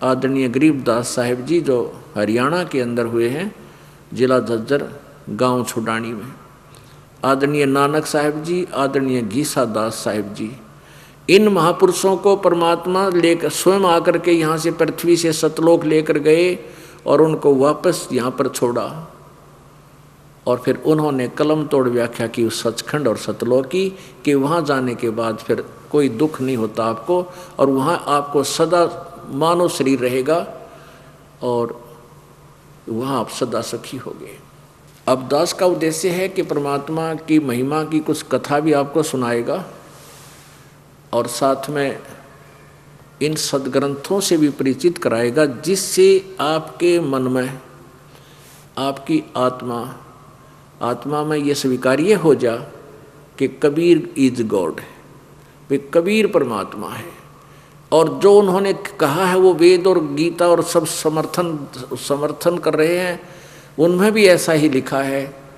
आदरणीय गरीबदास साहिब जी जो हरियाणा के अंदर हुए हैं, जिला झज्जर, गांव छुडानी में, आदरणीय नानक साहिब जी, आदरणीय गीसा दास साहिब जी। इन महापुरुषों को परमात्मा लेकर स्वयं आकर के यहाँ से पृथ्वी से सतलोक लेकर गए और उनको वापस यहाँ पर छोड़ा। और फिर उन्होंने कलम तोड़ व्याख्या की उस सचखंड और सतलोक की कि वहाँ जाने के बाद फिर कोई दुख नहीं होता आपको, और वहाँ आपको सदा मानव शरीर रहेगा और वहाँ आप सदा सुखी होगे। अब दास का उद्देश्य है कि परमात्मा की महिमा की कुछ कथा भी आपको सुनाएगा और साथ में इन सदग्रंथों से भी परिचित कराएगा, जिससे आपके मन में, आपकी आत्मा में ये स्वीकार्य हो जा कि कबीर इज गॉड, वे कबीर परमात्मा है। और जो उन्होंने कहा है वो वेद और गीता और सब समर्थन कर रहे हैं, उनमें भी ऐसा ही लिखा है।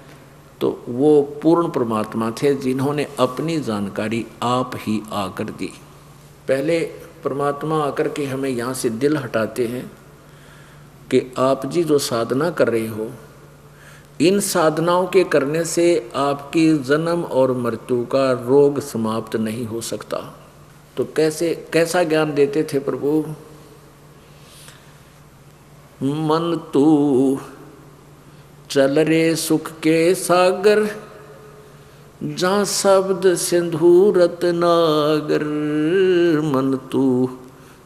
तो वो पूर्ण परमात्मा थे जिन्होंने अपनी जानकारी आप ही आकर दी। पहले परमात्मा आकर के हमें यहाँ से दिल हटाते हैं कि आप जी जो साधना कर रहे हो, इन साधनाओं के करने से आपकी जन्म और मृत्यु का रोग समाप्त नहीं हो सकता। तो कैसा ज्ञान देते थे प्रभु? मन तू चल रे सुख के सागर, जहाँ शब्द सिंधु रत्नागर। मन तू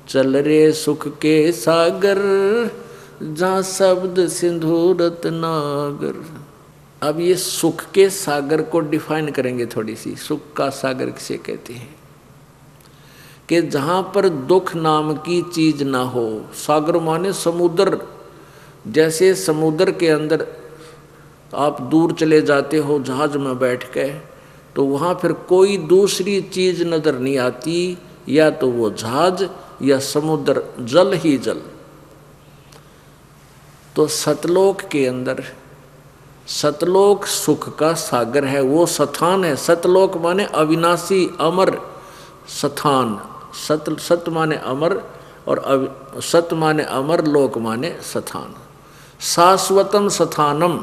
चल रे सुख के सागर, जहाँ शब्द सिंधु रत्नागर। अब ये सुख के सागर को डिफाइन करेंगे थोड़ी सी। सुख का सागर किसे कहते हैं? कि जहाँ पर दुख नाम की चीज ना हो। सागर माने समुद्र। जैसे समुद्र के अंदर आप दूर चले जाते हो जहाज में बैठ के, तो वहाँ फिर कोई दूसरी चीज नजर नहीं आती, या तो वो जहाज या समुद्र, जल ही जल। तो सतलोक के अंदर, सतलोक सुख का सागर है, वो स्थान है। सतलोक माने अविनाशी अमर स्थान। सत माने अमर और सत माने अमर, लोक माने स्थान। शाश्वतम स्थानम।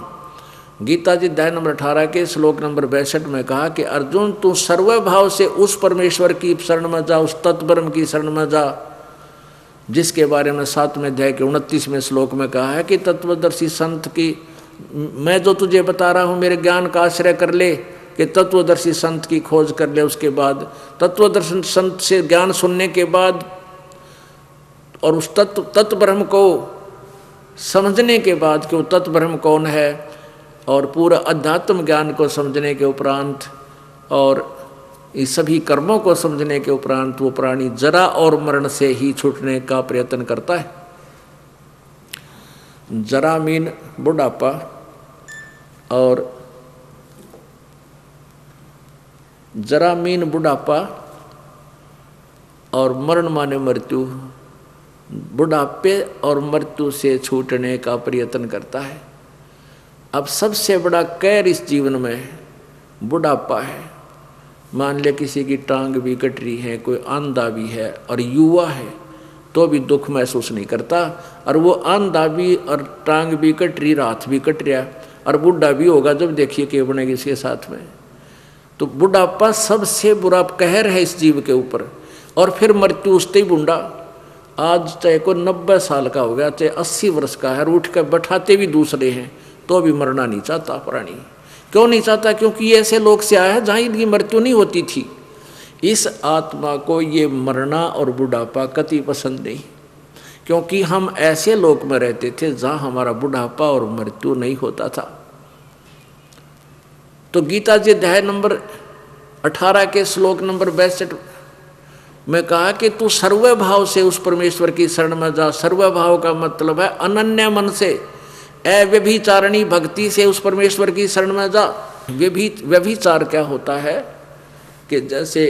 गीता जी अध्याय नंबर 18 के श्लोक नंबर 62 में कहा कि अर्जुन तू सर्वभाव से उस परमेश्वर की शरण में जा, उस तत्ब्रह्म की शरण में जा, जिसके बारे में 7वें अध्याय के 29वें श्लोक में कहा है कि तत्वदर्शी संत की, मैं जो तुझे बता रहा हूँ मेरे ज्ञान का आश्रय कर ले, कि तत्वदर्शी संत की खोज कर ले। उसके बाद तत्वदर्शी संत से ज्ञान सुनने के बाद और उस तत्व ब्रह्म को समझने के बाद कि वो तत्व ब्रह्म कौन है, और पूरा अध्यात्म ज्ञान को समझने के उपरांत और इस सभी कर्मों को समझने के उपरांत वो प्राणी जरा और मरण से ही छूटने का प्रयत्न करता है। जरा मीन बुढ़ापा और जरा मीन बुढ़ापा और मरण माने मृत्यु। बुढ़ापे और मृत्यु से छूटने का प्रयत्न करता है। अब सबसे बड़ा कैर इस जीवन में बुढ़ापा है। मान लिया किसी की टांग भी कट रही है, कोई अंधा भी है और युवा है, तो भी दुख महसूस नहीं करता, और वो अंधा भी और टांग भी कट रही, रात भी कट रहा, और बूढ़ा भी होगा जब देखिए क्या बनेगी इसके साथ में। तो बुढ़ापा सबसे बुरा कहर है इस जीव के ऊपर। और फिर मृत्यु उससे ही बूढ़ा, आज चाहे कोई 90 साल का हो गया, चाहे 80 वर्ष का है, उठ कर बैठाते भी दूसरे हैं, तो भी मरना नहीं चाहता प्राणी। क्यों नहीं चाहता? क्योंकि ये ऐसे लोग से आया है जहाँ इनकी मृत्यु नहीं होती थी। इस आत्मा को ये मरना और बुढ़ापा कति पसंद नहीं, क्योंकि हम ऐसे लोक में रहते थे जहाँ हमारा बुढ़ापा और मृत्यु नहीं होता था। तो गीता जी अध्याय नंबर 18 के श्लोक नंबर 62 में कहा कि तू सर्वभाव से उस परमेश्वर की शरण में जा। सर्वभाव का मतलब है अनन्य मन से, अव्यभिचारिणी भक्ति से उस परमेश्वर की शरण में जा। व्यभिचार क्या होता है कि जैसे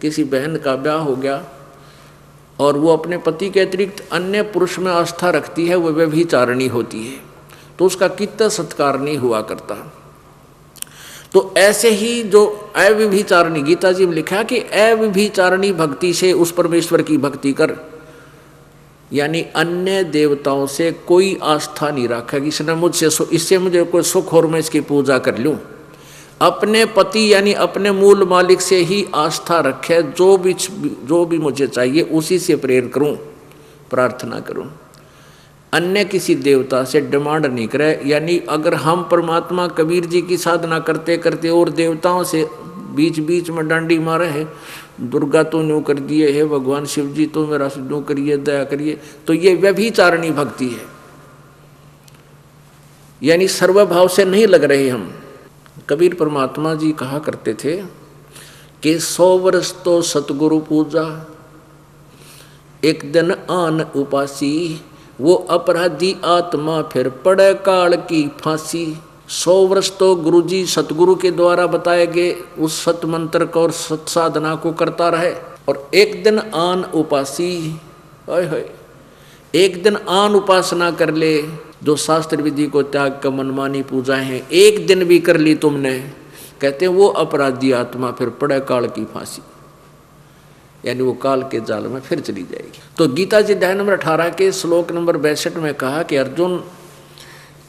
किसी बहन का ब्याह हो गया और वो अपने पति के अतिरिक्त अन्य पुरुष में आस्था रखती है, वो व्यभिचारिणी होती है, तो उसका कितना सत्कार नहीं हुआ करता। तो ऐसे ही जो अव्यभिचारिणी, गीता जी में लिखा कि अव्यभिचारिणी भक्ति से उस परमेश्वर की भक्ति कर, यानी अन्य देवताओं से कोई आस्था नहीं रखा कि इसने मुझसे इससे मुझे कोई सुख और मैं इसकी पूजा कर लूँ। अपने पति यानी अपने मूल मालिक से ही आस्था रखे, जो भी मुझे चाहिए उसी से प्रेर करूं, प्रार्थना करूं, अन्य किसी देवता से डिमांड नहीं करे। यानी अगर हम परमात्मा कबीर जी की साधना करते करते और देवताओं से बीच बीच में डांडी मारे हैं, दुर्गा तो न्यू कर दिए है, भगवान शिव जी तो मेरा सिद्धू करिए, दया करिए, तो ये व्यभिचारिणी भक्ति है, यानी सर्वभाव से नहीं लग रहे हम। कबीर परमात्मा जी कहा करते थे कि 100 वर्ष तो सतगुरु पूजा, एक दिन आन उपासी, वो अपराधी आत्मा फिर पड़े काल की फांसी। 100 वर्ष तो गुरु जी सतगुरु के द्वारा बताए गए उस सत मंत्र को और सत साधना को करता रहे, और एक दिन आन उपासी, एक दिन आन उपासना कर ले, जो शास्त्र विधि को त्याग कर मनमानी पूजाएं हैं, एक दिन भी कर ली तुमने, कहते हैं वो अपराधी आत्मा फिर पड़े काल की फांसी, यानी वो काल के जाल में फिर चली जाएगी। तो गीता जी अध्याय नंबर 18 के श्लोक नंबर 62 में कहा कि अर्जुन,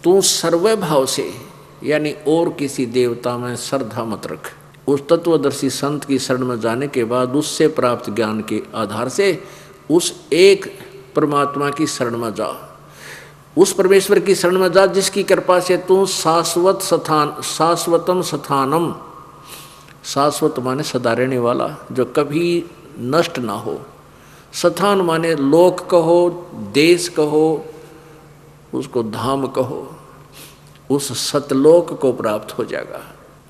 तू सर्वभाव से यानी और किसी देवता में श्रद्धा मत रख, उस तत्वदर्शी संत की शरण में जाने के बाद उससे प्राप्त ज्ञान के आधार से उस एक परमात्मा की शरण में जा, उस परमेश्वर की शरण में जा जिसकी कृपा से तू शाश्वतम स्थानम, शाश्वत माने सदा रहने वाला, जो कभी नष्ट ना हो, स्थान माने लोक कहो, देश कहो, उसको धाम कहो, उस सतलोक को प्राप्त हो जाएगा।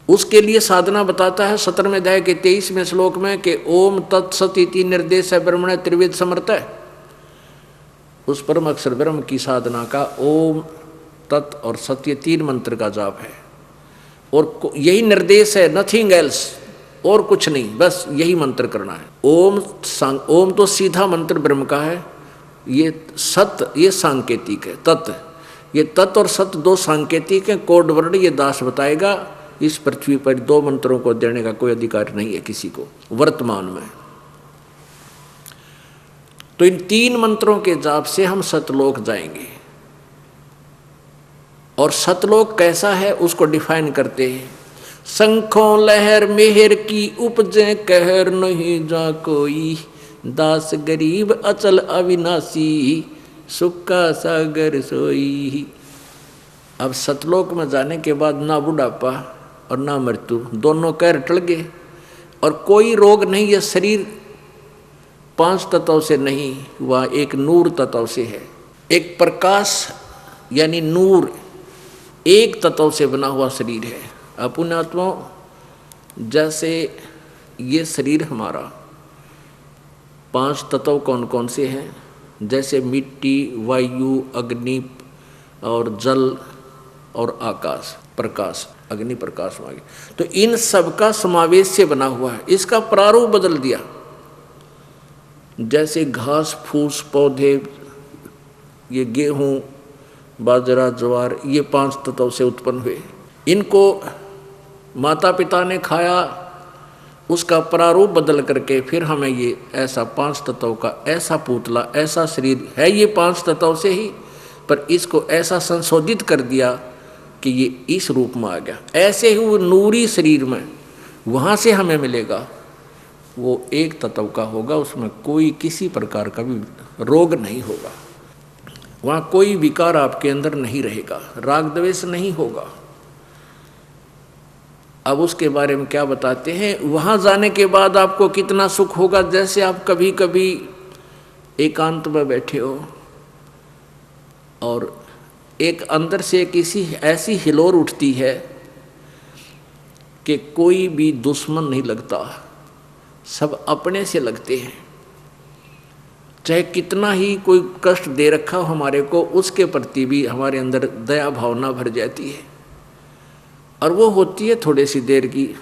उसके लिए साधना बताता है 17वें अध्याय के 23वें श्लोक में कि ओम तत्सत इति निर्देश है ब्रह्मण त्रिविध समर्थ है। उस परम अक्षर ब्रह्म की साधना का ओम तत् और सत्य 3 मंत्र का जाप है, और यही निर्देश है, नथिंग एल्स, और कुछ नहीं, बस यही मंत्र करना है। ओम तो सीधा मंत्र ब्रह्म का है, ये सत ये सांकेतिक है, तत् ये तत् और सत 2 सांकेतिक है, कोड वर्ण ये दास बताएगा। इस पृथ्वी पर 2 मंत्रों को देने का कोई अधिकार नहीं है किसी को वर्तमान में। तो इन 3 मंत्रों के जाप से हम सतलोक जाएंगे, और सतलोक कैसा है उसको डिफाइन करते हैं। शंखों लहर मेहर की उपजे कहर नहीं जा कोई, दास गरीब अचल अविनाशी सुख का सागर सोई। अब सतलोक में जाने के बाद ना बुढ़ापा और ना मृत्यु, दोनों कहर टल गए, और कोई रोग नहीं। यह शरीर 5 तत्वों से नहीं हुआ, एक नूर तत्व से है, एक प्रकाश यानी नूर एक तत्व से बना हुआ शरीर है। अपुण्यात्मा, जैसे ये शरीर हमारा 5 तत्व कौन कौन से हैं, जैसे मिट्टी, वायु, अग्नि और जल और आकाश, प्रकाश, अग्नि प्रकाश मांगे, तो इन सब का समावेश से बना हुआ है। इसका प्रारूप बदल दिया, जैसे घास फूस पौधे, ये गेहूँ, बाजरा, ज्वार, ये 5 तत्व से उत्पन्न हुए। इनको माता पिता ने खाया, उसका प्रारूप बदल करके फिर हमें ये ऐसा 5 तत्व का ऐसा पुतला, ऐसा शरीर है, ये 5 तत्व से ही, पर इसको ऐसा संशोधित कर दिया कि ये इस रूप में आ गया। ऐसे ही वो नूरी शरीर में वहाँ से हमें मिलेगा, वो एक तत्व का होगा, उसमें कोई किसी प्रकार का भी रोग नहीं होगा, वहाँ कोई विकार आपके अंदर नहीं रहेगा, राग द्वेष नहीं होगा। अब उसके बारे में क्या बताते हैं, वहाँ जाने के बाद आपको कितना सुख होगा। जैसे आप कभी कभी एकांत में बैठे हो और एक अंदर से किसी ऐसी हिलोर उठती है कि कोई भी दुश्मन नहीं लगता, सब अपने से लगते हैं। चाहे कितना ही कोई कष्ट दे रखा हो हमारे को, उसके प्रति भी हमारे अंदर दया भावना भर जाती है, और वो होती है थोड़ी सी देर की,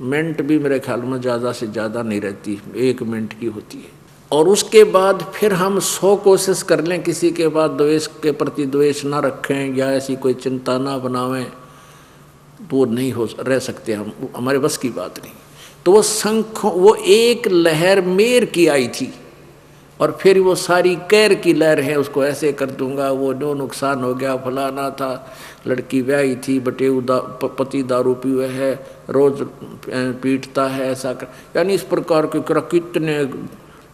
मिनट भी मेरे ख्याल में ज़्यादा से ज़्यादा नहीं रहती, 1 मिनट की होती है। और उसके बाद फिर हम 100 कोशिश कर लें किसी के बाद द्वेष के प्रति द्वेष ना रखें या ऐसी कोई चिंता ना बनावें, तो नहीं हो रह सकते हम, हमारे बस की बात नहीं। तो वो शंखों, वो एक लहर मेर की आई थी और फिर वो सारी कैर की लहर है, उसको ऐसे कर दूंगा, वो जो नुकसान हो गया, फलाना था, लड़की ब्याही थी, बटेऊ पति दारू पीए है, रोज पीटता है, ऐसा कर, यानी इस प्रकार के कितने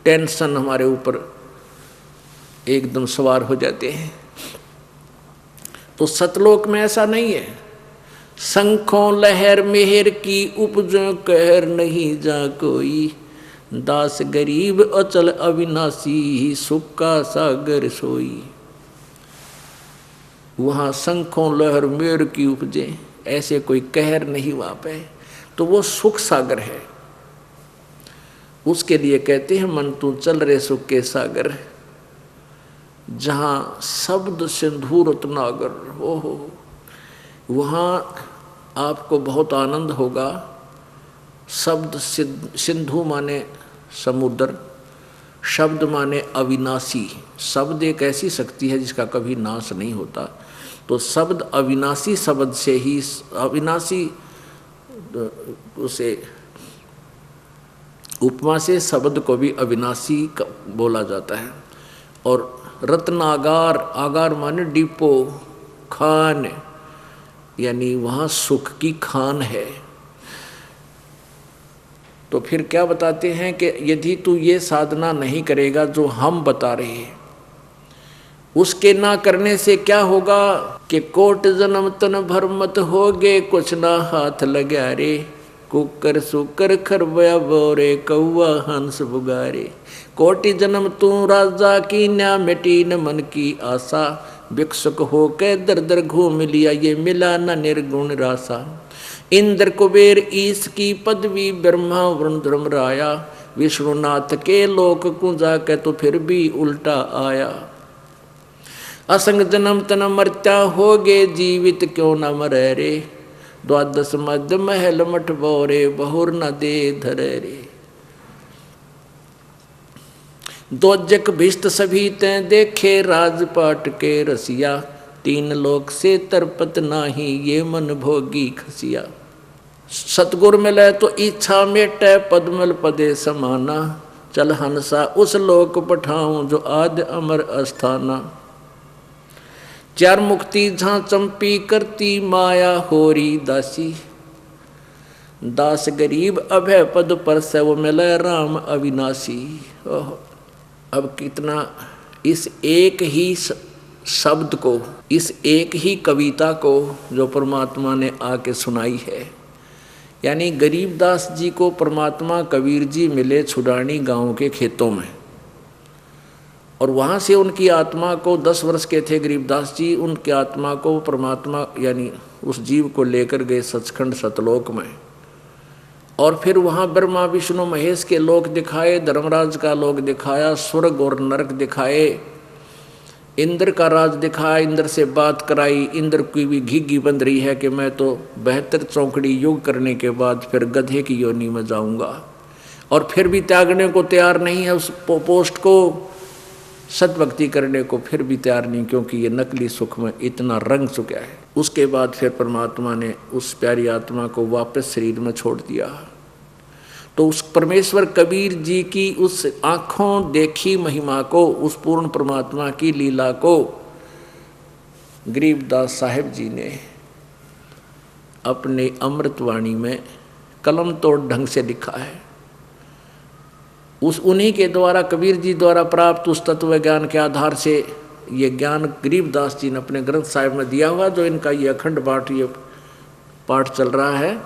टेंशन हमारे ऊपर एकदम सवार हो जाते हैं। तो सतलोक में ऐसा नहीं है। शंखों लहर मेहर की उपजो कहर नहीं जा कोई, दास गरीब अचल अविनाशी सुख का सागर सोई। वहाँ शंखों लहर मेहर की उपजे, ऐसे कोई कहर नहीं वहाँ पे, तो वो सुख सागर है। उसके लिए कहते हैं मन तू चल रे सुख के सागर, जहाँ शब्द सिंधु रत्नागर। ओहो, वहाँ आपको बहुत आनंद होगा। शब्द सिंधु माने समुद्र, शब्द माने अविनाशी। शब्द एक ऐसी शक्ति है जिसका कभी नाश नहीं होता, तो शब्द अविनाशी शब्द से ही, अविनाशी उसे उपमा से शब्द को भी अविनाशी बोला जाता है। और रत्नागार, आगार माने डिपो, खान, यानी वहाँ सुख की खान है। तो फिर क्या बताते हैं कि यदि तू ये साधना नहीं करेगा जो हम बता रहे हैं, उसके ना करने से क्या होगा कि कोट जन्म तन भर मत होगे, कुछ ना हाथ लगा रे, कुकर सुकर खरबया बोरे, कौआ हंस बुगारे। कोटि जन्म तू राजा की न्या मिटी न मन की आशा, भिक्षुक हो के दर दर घूम लिया ये मिला न निर्गुण रासा। इंद्र कुबेर ईश की पदवी, ब्रह्मा वरुण धर्मराया, विष्णुनाथ के लोक को जाके तो फिर भी उल्टा आया। असंग जन्म तन मर्त्या होगे, जीवित क्यों न मरे रे, द्वादश मध्य महल मठ बोरे, बहुर न दे धरे रे। दोजक भिष्ट सभी तैं देखे, राजपाट के रसिया, तीन लोक से तरपत नाही, ये मन भोगी खसिया। सतगुर मिले तो इच्छा मेटे, पद्मल पदे समाना, चल हंसा उस लोक पठाऊं जो आद्य अमर अस्थाना। चार मुक्ति जहाँ चंपी करती, माया होरी दासी, दास गरीब अभय पद पर से वो मिले राम अविनाशी। ओह, अब कितना इस एक ही शब्द को, इस एक ही कविता को जो परमात्मा ने आके सुनाई है, यानी गरीबदास जी को परमात्मा कबीर जी मिले छुडानी गांव के खेतों में, और वहाँ से उनकी आत्मा को, 10 वर्ष के थे गरीबदास जी, उनकी आत्मा को परमात्मा यानी उस जीव को लेकर गए सचखंड सतलोक में। और फिर वहाँ ब्रह्मा विष्णु महेश के लोक दिखाए, धर्मराज का लोक दिखाया, स्वर्ग और नरक दिखाए, इंद्र का राज दिखाया, इंद्र से बात कराई। इंद्र की भी घिघी बन रही है कि मैं तो 72 चौकड़ी योग करने के बाद फिर गधे की योनि में जाऊंगा, और फिर भी त्यागने को तैयार नहीं है उस पोस्ट को, सतभक्ति करने को फिर भी तैयार नहीं, क्योंकि ये नकली सुख में इतना रंग चुका है। उसके बाद फिर परमात्मा ने उस प्यारी आत्मा को वापस शरीर में छोड़ दिया। तो उस परमेश्वर कबीर जी की उस आँखों देखी महिमा को, उस पूर्ण परमात्मा की लीला को गरीबदास साहिब जी ने अपने अमृतवाणी में कलम तोड़ ढंग से लिखा है। उन्हीं के द्वारा, कबीर जी द्वारा प्राप्त उस तत्व ज्ञान के आधार से ये ज्ञान गरीबदास जी ने अपने ग्रंथ साहिब में दिया हुआ। जो इनका ये अखंड पाठ चल रहा है,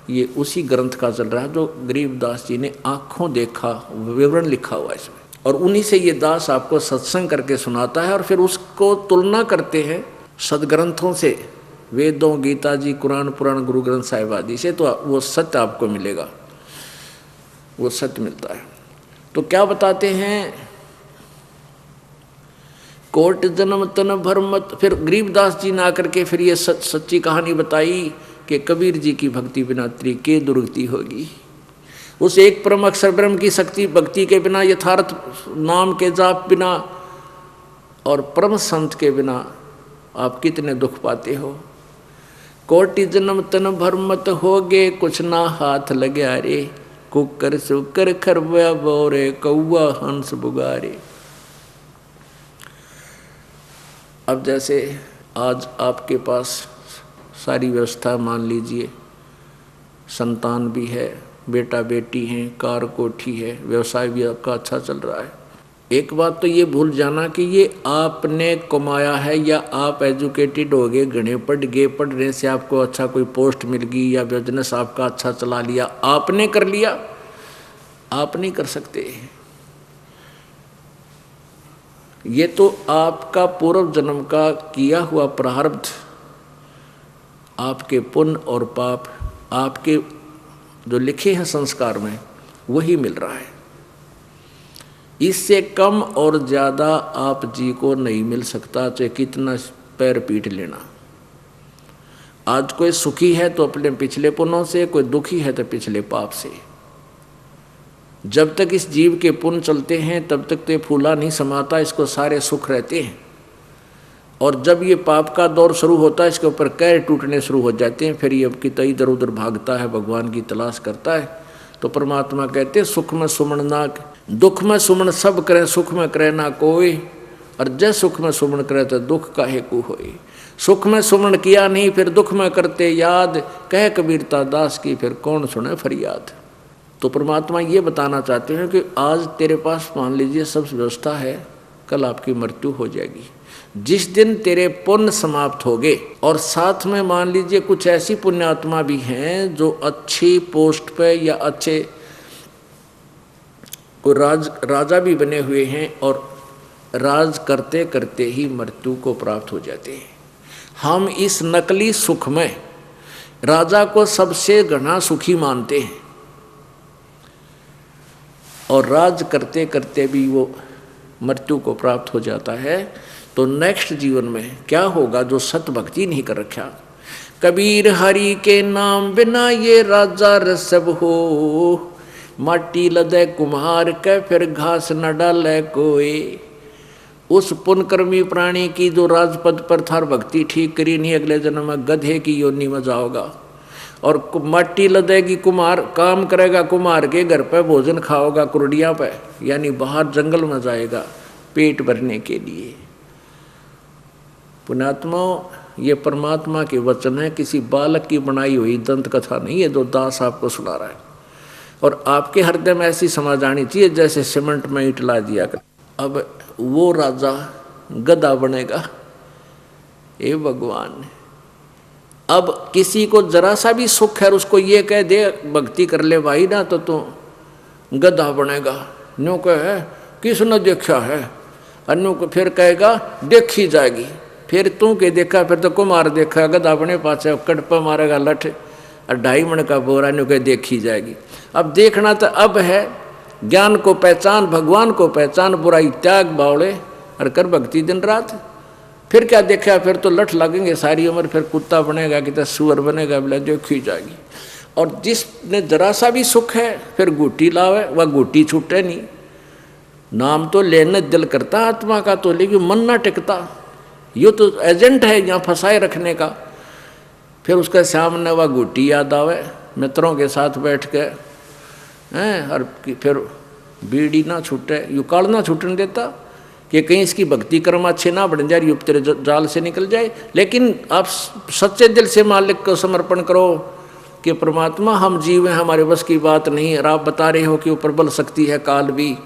ये उसी ग्रंथ का चल रहा है जो गरीबदास जी ने आँखों देखा विवरण लिखा हुआ है इसमें, और उन्हीं से ये दास आपको सत्संग करके सुनाता है। और फिर उसको तुलना करते हैं सदग्रंथों से, वेदों, गीता जी, कुरान, पुराण, गुरु ग्रंथ साहिब आदि से, तो वो सत्य आपको मिलेगा, वो सत्य मिलता है। तो क्या बताते हैं, कोट जन्म तन भर मत। फिर गरीबदास जी ने आकर के फिर ये सच्ची कहानी बताई कि कबीर जी की भक्ति बिना त्रिके दुर्गति होगी। उस एक परम अक्षर ब्रह्म की शक्ति भक्ति के बिना, यथार्थ नाम के जाप बिना और परम संत के बिना आप कितने दुख पाते हो। कोटि जन्म तन भर मत होगे, कुछ ना हाथ लगे रे, कुकर सुकर खरबा बोरे, कौआ हंस बुगारे। अब जैसे आज आपके पास सारी व्यवस्था, मान लीजिए संतान भी है, बेटा बेटी हैं, कार कोठी है, व्यवसाय भी आपका अच्छा चल रहा है। एक बात तो ये भूल जाना कि ये आपने कमाया है या आप एजुकेटेड हो गए, घने पढ़ गए, पढ़ने से आपको अच्छा कोई पोस्ट मिल गई या बिजनेस आपका अच्छा चला लिया, आपने कर लिया, आप नहीं कर सकते। ये तो आपका पूर्व जन्म का किया हुआ प्रारब्ध, आपके पुण्य और पाप, आपके जो लिखे हैं संस्कार में, वही मिल रहा है। इससे कम और ज़्यादा आप जी को नहीं मिल सकता, चाहे कितना पैर पीट लेना। आज कोई सुखी है तो अपने पिछले पुण्यों से, कोई दुखी है तो पिछले पाप से। जब तक इस जीव के पुण्य चलते हैं तब तक तो ये फूला नहीं समाता, इसको सारे सुख रहते हैं। और जब ये पाप का दौर शुरू होता है, इसके ऊपर कैर टूटने शुरू हो जाते हैं, फिर ये अब कितना इधर उधर भागता है, भगवान की तलाश करता है। तो परमात्मा कहते हैं सुख में सुमन ना, दुख में सुमन सब करें, सुख में करे ना कोई, और जय सुख में सुमन करे तो दुख काहे को होए। सुख में सुमन किया नहीं, फिर दुख में करते याद, कह कबीरता दास की फिर कौन सुने फरियाद। तो परमात्मा ये बताना चाहते हैं कि आज तेरे पास मान लीजिए सब व्यवस्था है, कल आपकी मृत्यु हो जाएगी। जिस दिन तेरे पुण्य समाप्त हो गए, और साथ में मान लीजिए कुछ ऐसी पुण्यात्मा भी हैं जो अच्छी पोस्ट पे या अच्छे कोई राजा भी बने हुए हैं और राज करते करते ही मृत्यु को प्राप्त हो जाते हैं। हम इस नकली सुख में राजा को सबसे घना सुखी मानते हैं और राज करते करते भी वो मृत्यु को प्राप्त हो जाता है। तो नेक्स्ट जीवन में क्या होगा जो सत भक्ति नहीं कर रखा। कबीर हरि के नाम बिना ये राजा रसब हो, माटी लदे कुम्हार के फिर घास न डाले कोई। उस पुण्यकर्मी प्राणी की जो राजपद पर थार भक्ति ठीक करी नहीं, अगले जन्म में गधे की योनि में जाओगा। और माटी लदेगी कुम्हार, काम करेगा कुम्हार के घर पे, भोजन खाओगा कुरडिया पे, यानी बाहर जंगल में जाएगा पेट भरने के लिए। पुण्यात्मा, ये परमात्मा के वचन है, किसी बालक की बनाई हुई दंत कथा नहीं है जो दास आपको सुना रहा है। और आपके हृदय में ऐसी समझ आनी चाहिए जैसे सीमेंट में ईंट ला दिया कर। अब वो राजा गधा बनेगा, हे भगवान। अब किसी को जरा सा भी सुख है, उसको ये कह दे भक्ति कर ले भाई ना, तो तू गधा बनेगा। न्यू कहे किसने देखा है, अन्यों को फिर कहेगा देखी जाएगी। फिर तू के देखा, फिर तो कुमार देखा, गधा बने पाचे कड़पा मारेगा लठ और 2.5 मन का बोरा, न्यू कहे देखी जाएगी। अब देखना तो अब है, ज्ञान को पहचान, भगवान को पहचान, बुराई त्याग बावड़े और कर भक्ति दिन रात। फिर क्या देखा, फिर तो लठ लगेंगे सारी उम्र, फिर कुत्ता बनेगा कि तो सुअर बनेगा, बोला देखी जाएगी। और जिसने जरा सा भी सुख है फिर गुटी लावे, वह गुटी छूटे नहीं। नाम तो लेने दिल करता आत्मा का, तो लेकिन मन ना टिकता। ये तो एजेंट है यहाँ फंसाए रखने का। फिर उसके सामने वह गुटी याद आवे, मित्रों के साथ बैठ के हैं, और फिर बीड़ी ना छूटे, युकाल ना छूटने देता कि कहीं इसकी भक्ति कर्म अच्छे ना बढ़ जाए, युग तेरे जाल से निकल जाए। लेकिन आप सच्चे दिल से मालिक को समर्पण करो कि परमात्मा हम जीव हैं, हमारे बस की बात नहीं। और आप बता रहे हो कि वो प्रबल शक्ति है काल भी,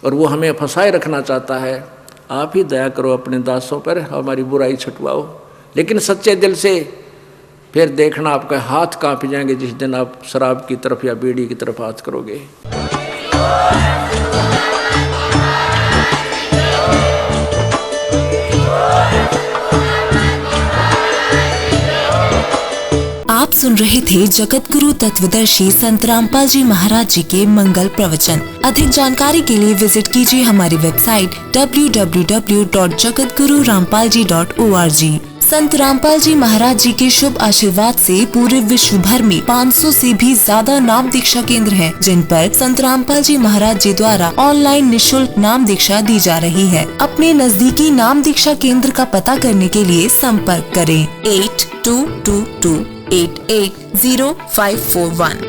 और वो हमें फंसाए रखना चाहता है। आप ही दया करो अपने दासों पर, हमारी बुराई छुटवाओ। लेकिन सच्चे दिल से, फिर देखना आपके हाथ कांप जाएंगे जिस दिन आप शराब की तरफ या बीड़ी की तरफ हाथ करोगे। आप सुन रहे थे जगत गुरु तत्वदर्शी संत रामपाल जी महाराज जी के मंगल प्रवचन। अधिक जानकारी के लिए विजिट कीजिए हमारी वेबसाइट www.jagatgururampalji.org। संत रामपाल जी महाराज जी के शुभ आशीर्वाद से पूरे विश्व भर में 500 से भी ज्यादा नाम दीक्षा केंद्र हैं, जिन पर संत रामपाल जी महाराज जी द्वारा ऑनलाइन निशुल्क नाम दीक्षा दी जा रही है। अपने नजदीकी नाम दीक्षा केंद्र का पता करने के लिए संपर्क करें 8222880541।